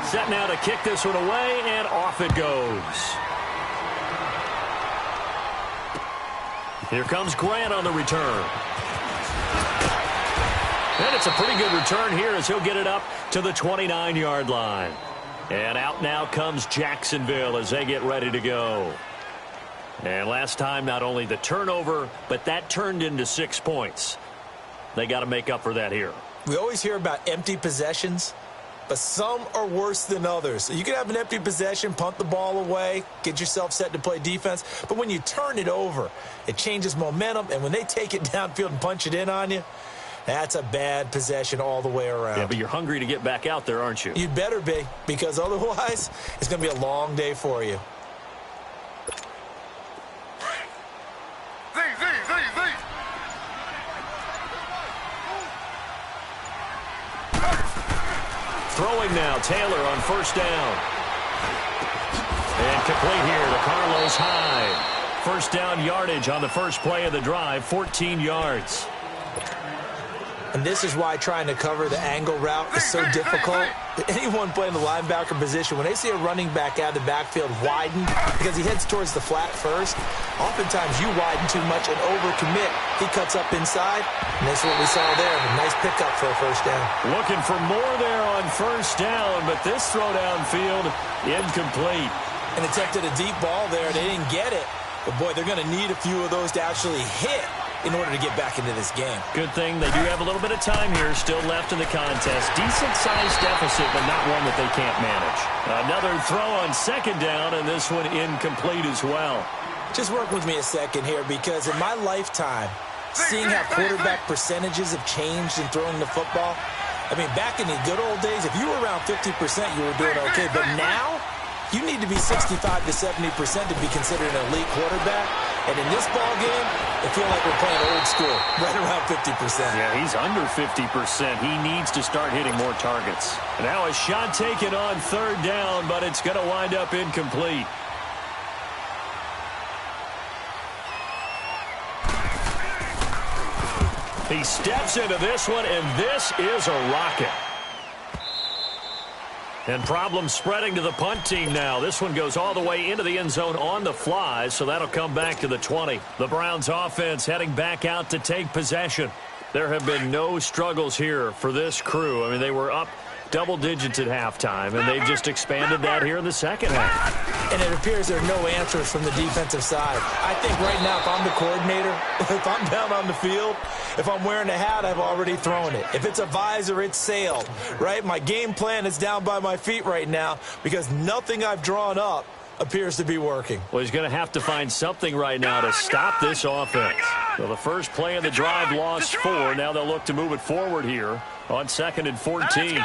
Set now to kick this one away, and off it goes. Here comes Grant on the return. And it's a pretty good return here as he'll get it up to the 29-yard line. And out now comes Jacksonville as they get ready to go. And last time, not only the turnover, but that turned into 6 points. They got to make up for that here. We always hear about empty possessions, but some are worse than others. So you can have an empty possession, punt the ball away, get yourself set to play defense. But when you turn it over, it changes momentum. And when they take it downfield and punch it in on you, that's a bad possession all the way around. Yeah, but you're hungry to get back out there, aren't you? You'd better be, because otherwise it's going to be a long day for you. Throwing now, Taylor on first down. And complete here to Carlos Hyde. First down yardage on the first play of the drive, 14 yards. And this is why trying to cover the angle route is so difficult. Anyone playing the linebacker position, when they see a running back out of the backfield widen, because he heads towards the flat first, oftentimes you widen too much and overcommit. He cuts up inside, and that's what we saw there. A nice pickup for a first down. Looking for more there on first down, but this throw downfield incomplete. And attempted a deep ball there. They didn't get it. But, boy, they're going to need a few of those to actually hit in order to get back into this game. Good thing they do have a little bit of time here still left in the contest. Decent-sized deficit, but not one that they can't manage. Another throw on second down, and this one incomplete as well. Just work with me a second here, because in my lifetime, seeing how quarterback percentages have changed in throwing the football, I mean, back in the good old days, if you were around 50%, you were doing okay. But now, you need to be 65 to 70% to be considered an elite quarterback. And in this ball game, it feels like we're playing old school, right around 50%. Yeah, he's under 50%. He needs to start hitting more targets. And now a shot taken on third down, but it's going to wind up incomplete. He steps into this one, and this is a rocket. And problems spreading to the punt team now. This one goes all the way into the end zone on the fly, so that'll come back to the 20. The Browns offense heading back out to take possession. There have been no struggles here for this crew. I mean, they were up double digits at halftime, and they've just expanded that here in the second half. And it appears there are no answers from the defensive side. I think right now, if I'm the coordinator, if I'm down on the field, if I'm wearing a hat, I've already thrown it. If it's a visor, it's sailed, right? My game plan is down by my feet right now because nothing I've drawn up appears to be working. Well, he's going to have to find something right now to stop this offense. So the first play of the drive lost 4. Now they'll look to move it forward here on 2nd and 14.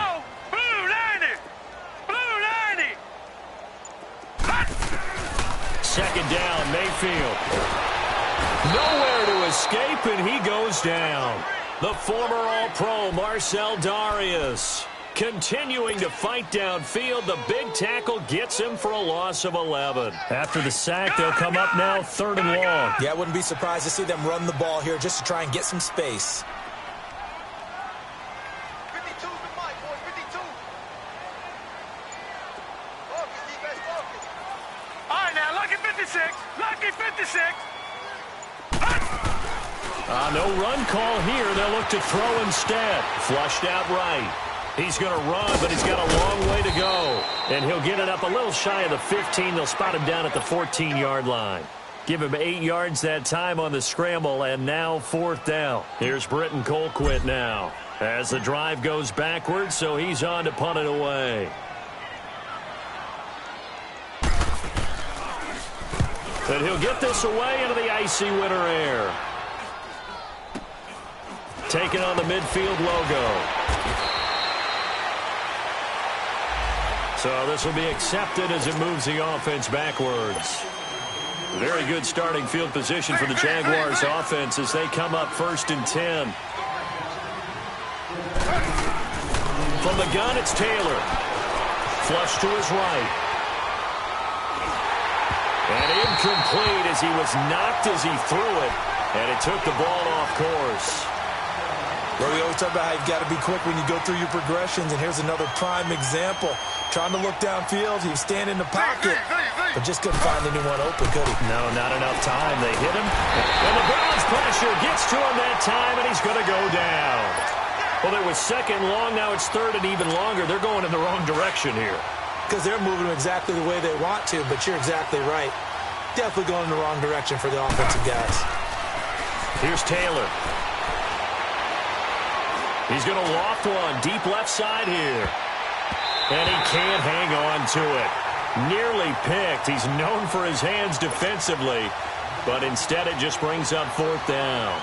Second down, Mayfield. Nowhere to escape, and he goes down. The former All-Pro Marcel Darius continuing to fight downfield. The big tackle gets him for a loss of 11. After the sack, they'll come up now 3rd and long. Yeah, I wouldn't be surprised to see them run the ball here just to try and get some space. Lucky 56. No run call here. They'll look to throw instead. Flushed out right. He's going to run, but he's got a long way to go. And he'll get it up a little shy of the 15. They'll spot him down at the 14-yard line. Give him 8 yards that time on the scramble, and now 4th down. Here's Britton Colquitt now as the drive goes backwards, so he's on to punt it away. And he'll get this away into the icy winter air. Taking on the midfield logo. So this will be accepted as it moves the offense backwards. Very good starting field position for the Jaguars offense as they come up 1st and 10. From the gun, it's Taylor. Flush to his right. And incomplete as he was knocked as he threw it. And it took the ball off course. Well, we always talk about how you've got to be quick when you go through your progressions. And here's another prime example. Trying to look downfield. He was standing in the pocket. But just couldn't find anyone open, could he? No, not enough time. They hit him. And the Browns pressure gets to him that time. And he's going to go down. Well, it was 2nd long. Now it's 3rd and even longer. They're going in the wrong direction here. Because they're moving exactly the way they want to, but you're exactly right. Definitely going in the wrong direction for the offensive guys. Here's Taylor. He's going to loft one deep left side here. And he can't hang on to it. Nearly picked. He's known for his hands defensively, but instead it just brings up 4th down.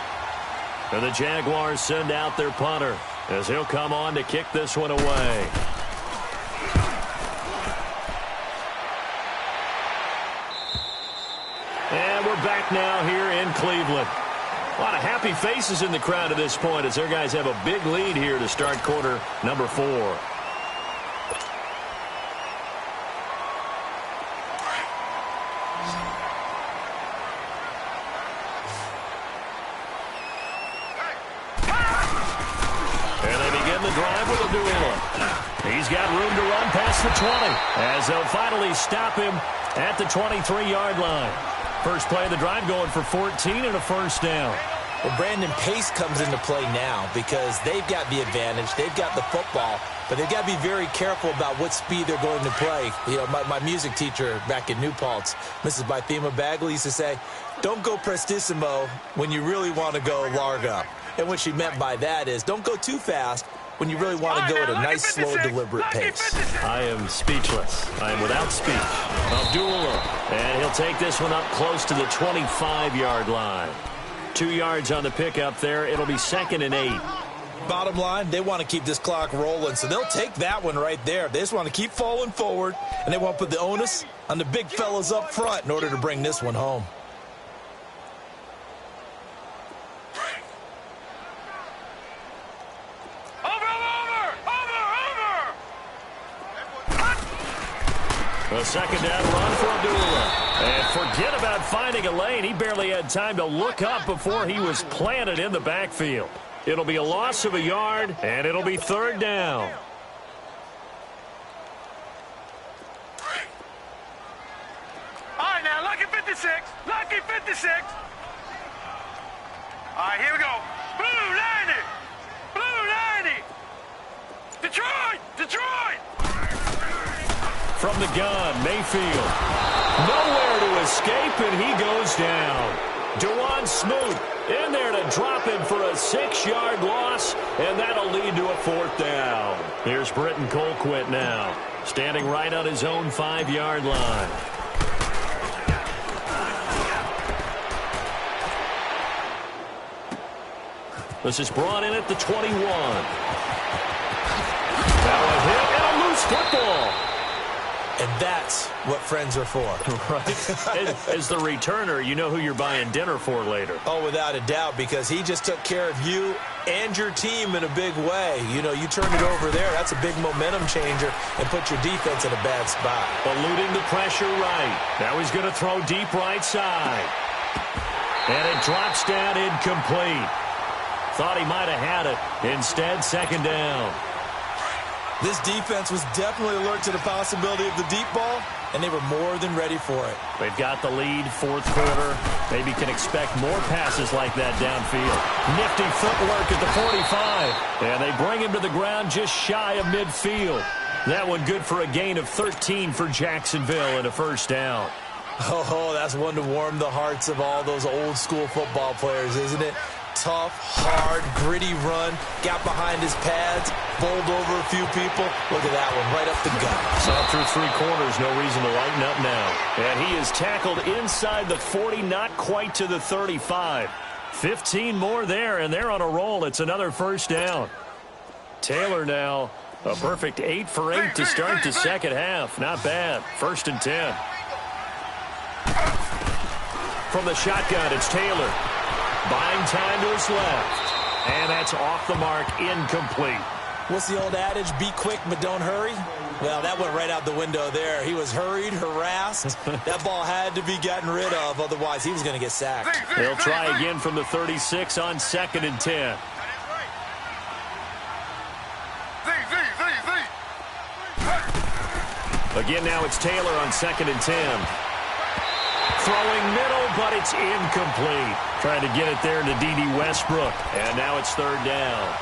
And the Jaguars send out their punter as he'll come on to kick this one away. And we're back now here in Cleveland. A lot of happy faces in the crowd at this point as their guys have a big lead here to start quarter number 4. And they begin the drive with a New England. He's got room to run past the 20 as they'll finally stop him at the 23-yard line. First play of the drive going for 14 and a 1st down. Well, Brandon, pace comes into play now because they've got the advantage. They've got the football, but they've got to be very careful about what speed they're going to play. You know, my music teacher back in New Paltz, Mrs. Bythema Bagley, used to say, don't go prestissimo when you really want to go largo. And what she meant by that is don't go too fast when you really want to go at a nice, slow, deliberate pace. I am speechless. I am without speech. Abdullah, and he'll take this one up close to the 25-yard line. 2 yards on the pickup there. It'll be 2nd and 8. Bottom line, they want to keep this clock rolling, so they'll take that one right there. They just want to keep falling forward, and they want to put the onus on the big fellas up front in order to bring this one home. A 2nd down run for Abdullah. And forget about finding a lane. He barely had time to look up before he was planted in the backfield. It'll be a loss of a yard, and it'll be 3rd down. All right, now, lucky 56. Lucky 56. All right, here we go. Blue 90. Blue 90. Detroit. Detroit. From the gun, Mayfield. Nowhere to escape, and he goes down. DeJuan Smoot in there to drop him for a 6-yard loss, and that'll lead to a 4th down. Here's Britton Colquitt now, standing right on his own 5-yard line. This is brought in at the 21. Now a hit and a loose football. And that's what friends are for. Right. As the returner, you know who you're buying dinner for later. Oh, without a doubt, because he just took care of you and your team in a big way. You know, you turned it over there. That's a big momentum changer and put your defense in a bad spot. Eluding the pressure right. Now he's going to throw deep right side. And it drops down incomplete. Thought he might have had it. Instead, 2nd down. This defense was definitely alert to the possibility of the deep ball, and they were more than ready for it. They've got the lead, 4th quarter. Maybe can expect more passes like that downfield. Nifty footwork at the 45. And they bring him to the ground just shy of midfield. That one good for a gain of 13 for Jacksonville and a 1st down. Oh, that's one to warm the hearts of all those old school football players, isn't it? Tough, hard, gritty run, got behind his pads, bowled over a few people. Look at that one, right up the gut. Saw through 3 quarters, no reason to lighten up now. And he is tackled inside the 40, not quite to the 35. 15 more there, and they're on a roll. It's another 1st down. Taylor now, a perfect 8 for 8 to start the 2nd half. Not bad. 1st and 10. From the shotgun, it's Taylor. Buying time to his left. And that's off the mark, incomplete. What's the old adage? Be quick, but don't hurry? Well, that went right out the window there. He was hurried, harassed. That ball had to be gotten rid of, otherwise he was going to get sacked. They'll try again from the 36 on 2nd and 10. Again, now it's Taylor on 2nd and 10. Throwing middle, but it's incomplete. Trying to get it there to D.D. Westbrook. And now it's 3rd down.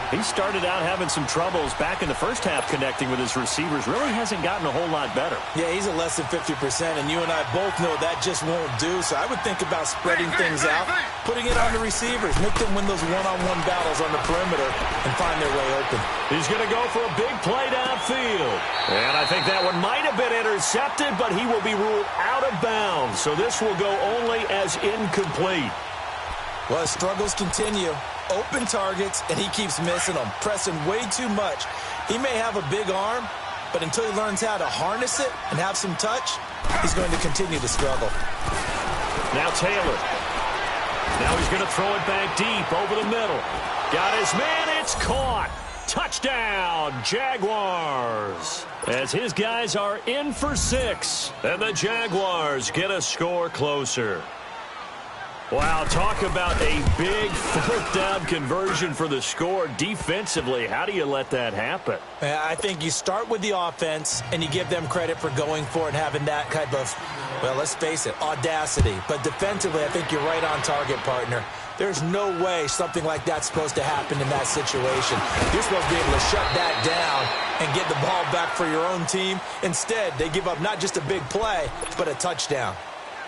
He started out having some troubles back in the 1st half connecting with his receivers. Really hasn't gotten a whole lot better. Yeah, he's at less than 50%, and you and I both know that just won't do. So I would think about spreading things out, putting it on the receivers, make them win those one-on-one battles on the perimeter and find their way open. He's going to go for a big play downfield. And I think that one might have been intercepted, but he will be ruled out of bounds. So this will go only as incomplete. Well, his struggles continue. Open targets, and he keeps missing them, pressing way too much. He may have a big arm, but until he learns how to harness it and have some touch, he's going to continue to struggle. Now Taylor. Now he's going to throw it back deep over the middle. Got his man. It's caught. Touchdown, Jaguars. As his guys are in for 6, and the Jaguars get a score closer. Wow, talk about a big 4th down conversion for the score defensively. How do you let that happen? I think you start with the offense, and you give them credit for going for it and having that type of, well, let's face it, audacity. But defensively, I think you're right on target, partner. There's no way something like that's supposed to happen in that situation. You're supposed to be able to shut that down and get the ball back for your own team. Instead, they give up not just a big play, but a touchdown.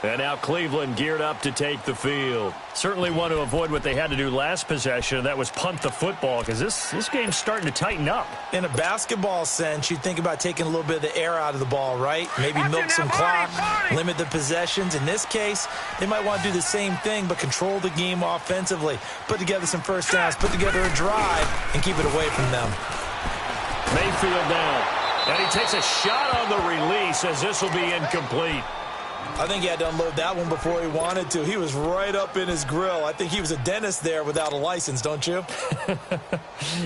And now Cleveland geared up to take the field. Certainly want to avoid what they had to do last possession, and that was punt the football, because this game's starting to tighten up. In a basketball sense, you think about taking a little bit of the air out of the ball, right? Maybe milk some clock, limit the possessions. In this case, they might want to do the same thing, but control the game offensively. Put together some first downs, put together a drive, and keep it away from them. Mayfield down. And he takes a shot on the release as this will be incomplete. I think he had to unload that one before he wanted to. He was right up in his grill. I think he was a dentist there without a license, don't you?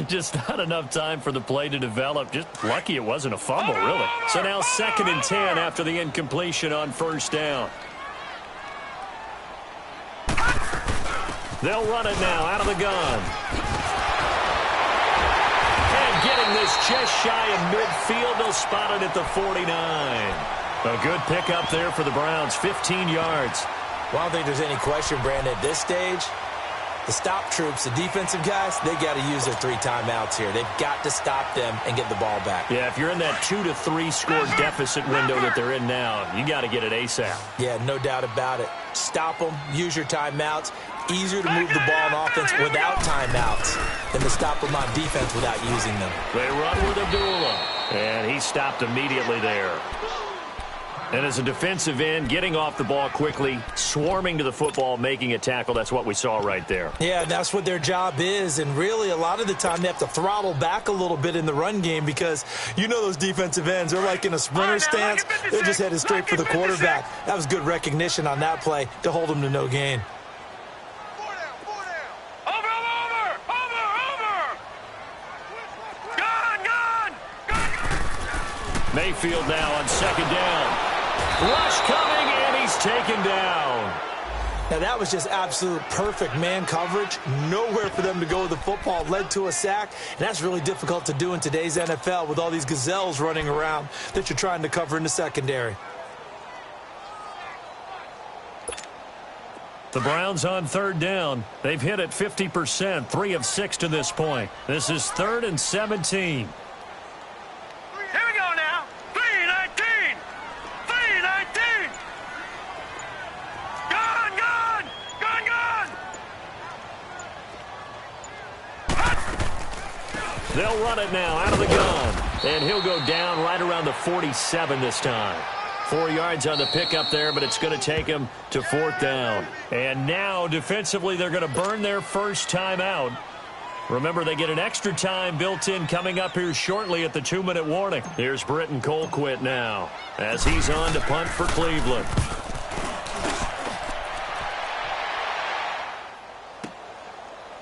Just not enough time for the play to develop. Just lucky it wasn't a fumble, really. So now 2nd and 10 after the incompletion on first down. They'll run it now out of the gun. And getting this just shy of midfield, they'll spot it at the 49. A good pickup there for the Browns, 15 yards. Well, I don't think there's any question, Brandon, at this stage, the stop troops, the defensive guys, they got to use their 3 timeouts here. They've got to stop them and get the ball back. Yeah, if you're in that 2 to 3 score deficit window that they're in now, you got to get it ASAP. Yeah, no doubt about it. Stop them, use your timeouts. Easier to move the ball on offense without timeouts than to stop them on defense without using them. They run with Abdullah, and he stopped immediately there. And as a defensive end, getting off the ball quickly, swarming to the football, making a tackle, that's what we saw right there. Yeah, that's what their job is. And really, a lot of the time, they have to throttle back a little bit in the run game because you know those defensive ends, they're like in a sprinter stance. They're just headed straight for the quarterback. That was good recognition on that play to hold them to no gain. Mayfield now on 2nd down. Rush coming, and he's taken down. Now, that was just absolute perfect man coverage. Nowhere for them to go with the football. Led to a sack, and that's really difficult to do in today's NFL with all these gazelles running around that you're trying to cover in the secondary. The Browns on 3rd down. They've hit it 50%, 3 of 6 to this point. This is 3rd and 17. They'll run it now out of the gun. And he'll go down right around the 47 this time. 4 yards on the pickup there, but it's going to take him to 4th down. And now, defensively, they're going to burn their first time out. Remember, they get an extra time built in coming up here shortly at the 2-minute warning. Here's Britton Colquitt now as he's on to punt for Cleveland.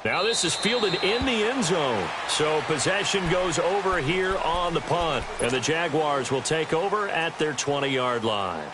Now this is fielded in the end zone. So possession goes over here on the punt. And the Jaguars will take over at their 20-yard line.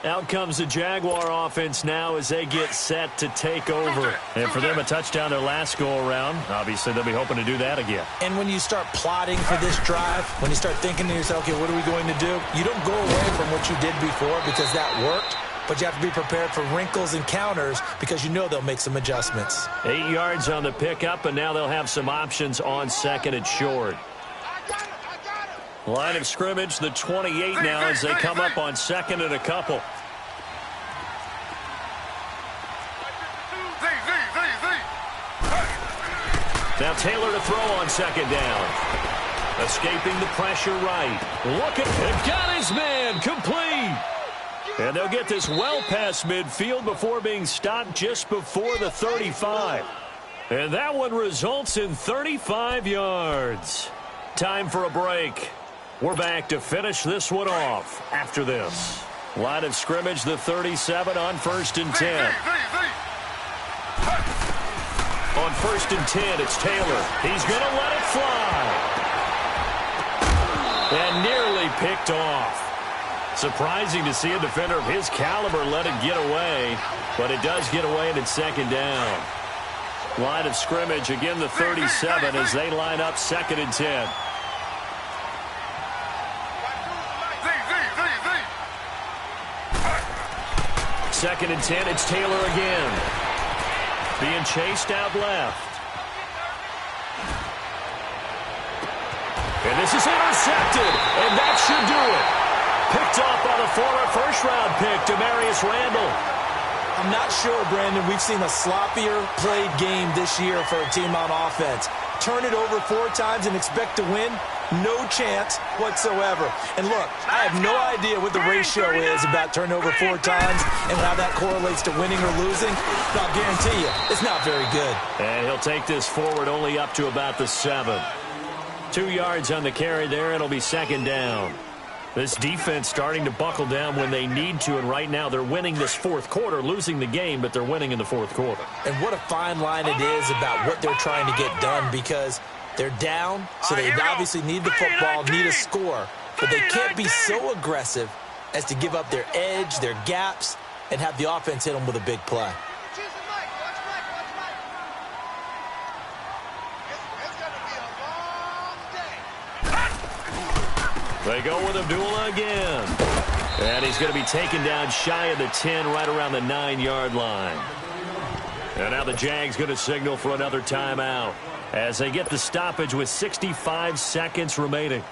Out comes the Jaguar offense now as they get set to take over. And for them, a touchdown their last go-around. Obviously, they'll be hoping to do that again. And when you start plotting for this drive, when you start thinking to yourself, okay, what are we going to do? You don't go away from what you did before because that worked. But you have to be prepared for wrinkles and counters because you know they'll make some adjustments. 8 yards on the pickup, and now they'll have some options on 2nd and short. Line of scrimmage, the 28 now as they come up on 2nd and a couple. Now Taylor to throw on 2nd down. Escaping the pressure right. Look at it. Got his man. Complete. And they'll get this well past midfield before being stopped just before the 35. And that one results in 35 yards. Time for a break. We're back to finish this one off after this. Line of scrimmage, the 37 on 1st and 10. On 1st and 10, it's Taylor. He's going to let it fly. And nearly picked off. Surprising to see a defender of his caliber let it get away, but it does get away and it's 2nd down. Line of scrimmage, again the 37 as they line up 2nd and 10. Second and 10, it's Taylor again. being chased out left. And this is intercepted, and that should do it. Picked off by the former first-round pick, Demarius Randall. I'm not sure, Brandon, we've seen a sloppier played game this year for a team on offense. Turn it over 4 times and expect to win? No chance whatsoever. And look, I have no idea what the ratio is about turnover 4 times and how that correlates to winning or losing. But I'll guarantee you, it's not very good. And he'll take this forward only up to about the 7. 2 yards on the carry there. It'll be second down. This defense starting to buckle down when they need to, and right now they're winning this fourth quarter, losing the game, but they're winning in the fourth quarter. And what a fine line it is about what they're trying to get done, because they're down, so they obviously need the football, need a score, but they can't be so aggressive as to give up their edge, their gaps, and have the offense hit them with a big play. They go with Abdullah again. And he's going to be taken down shy of the 10, right around the 9-yard line. And now the Jags going to signal for another timeout as they get the stoppage with 65 seconds remaining.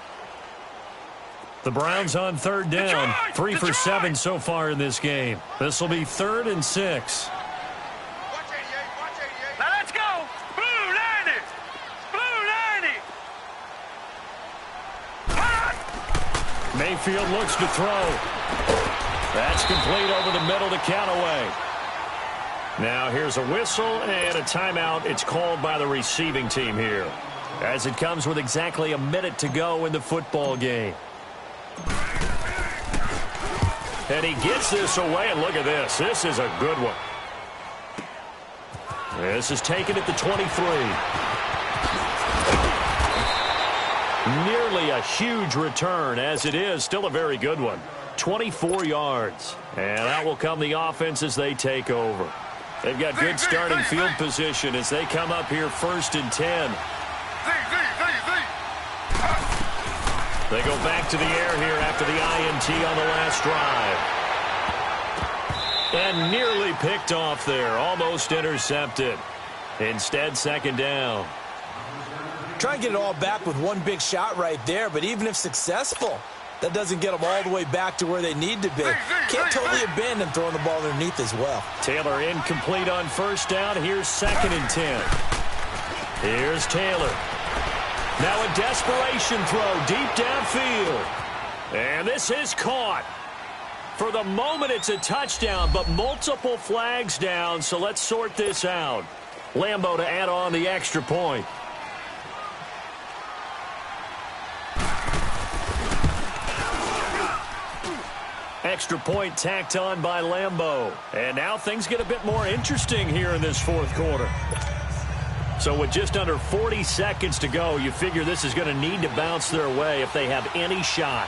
The Browns on third down, 3 for 7 so far in this game. This will be 3rd and 6. Now let's go. Blue 90. Blue 90. Mayfield looks to throw. That's complete over the middle to Callaway. Now here's a whistle and a timeout. It's called by the receiving team here, as it comes with exactly a minute to go in the football game. And he gets this away, and look at this. This is a good one. This is taken at the 23. Nearly a huge return, as it is still a very good one. 24 yards. And out will come the offense as they take over. They've got good starting field position as they come up here 1st and 10. They go back to the air here after the INT on the last drive. And nearly picked off there. Almost intercepted. Instead, 2nd down. Try and get it all back with one big shot right there, but even if successful, that doesn't get them all the way back to where they need to be. Can't totally abandon throwing the ball underneath as well. Taylor incomplete on 1st down. Here's 2nd and 10. Here's Taylor. Now a desperation throw deep downfield. And this is caught. For the moment, it's a touchdown, but multiple flags down, so let's sort this out. Lambo to add on the extra point. Extra point tacked on by Lambo. And now things get a bit more interesting here in this 4th quarter. So with just under 40 seconds to go, you figure this is going to need to bounce their way if they have any shot.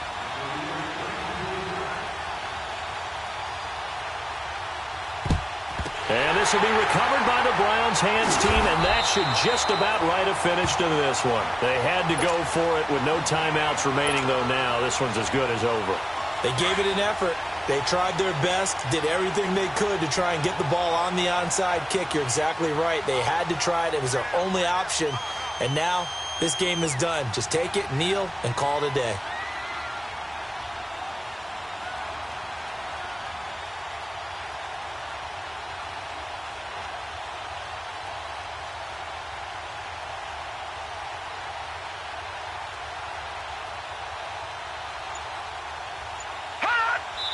And this will be recovered by the Browns hands team, and that should just about write a finish to this one. They had to go for it with no timeouts remaining, though now this one's as good as over. They gave it an effort. They tried their best, did everything they could to try and get the ball on the onside kick. You're exactly right. They had to try it. It was their only option. And now this game is done. Just take it, kneel, and call it a day.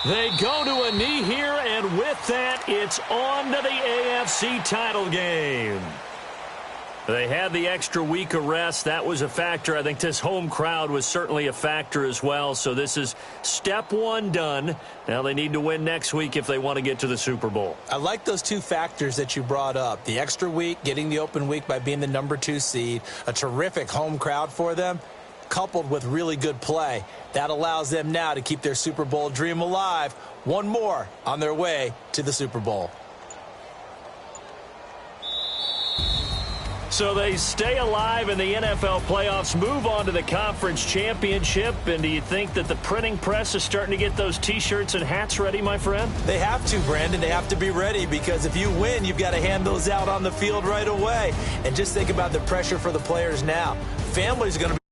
They go to a knee here, and with that, it's on to the AFC title game. They had the extra week of rest. That was a factor. I think this home crowd was certainly a factor as well. So this is step 1 done. Now they need to win next week if they want to get to the Super Bowl. I like those 2 factors that you brought up. The extra week, getting the open week by being the number 2 seed, a terrific home crowd for them, coupled with really good play. That allows them now to keep their Super Bowl dream alive. One more on their way to the Super Bowl. So they stay alive in the NFL playoffs, move on to the conference championship. And do you think that the printing press is starting to get those T-shirts and hats ready, my friend? They have to, Brandon. They have to be ready because if you win, you've got to hand those out on the field right away. And just think about the pressure for the players now. Families are going to be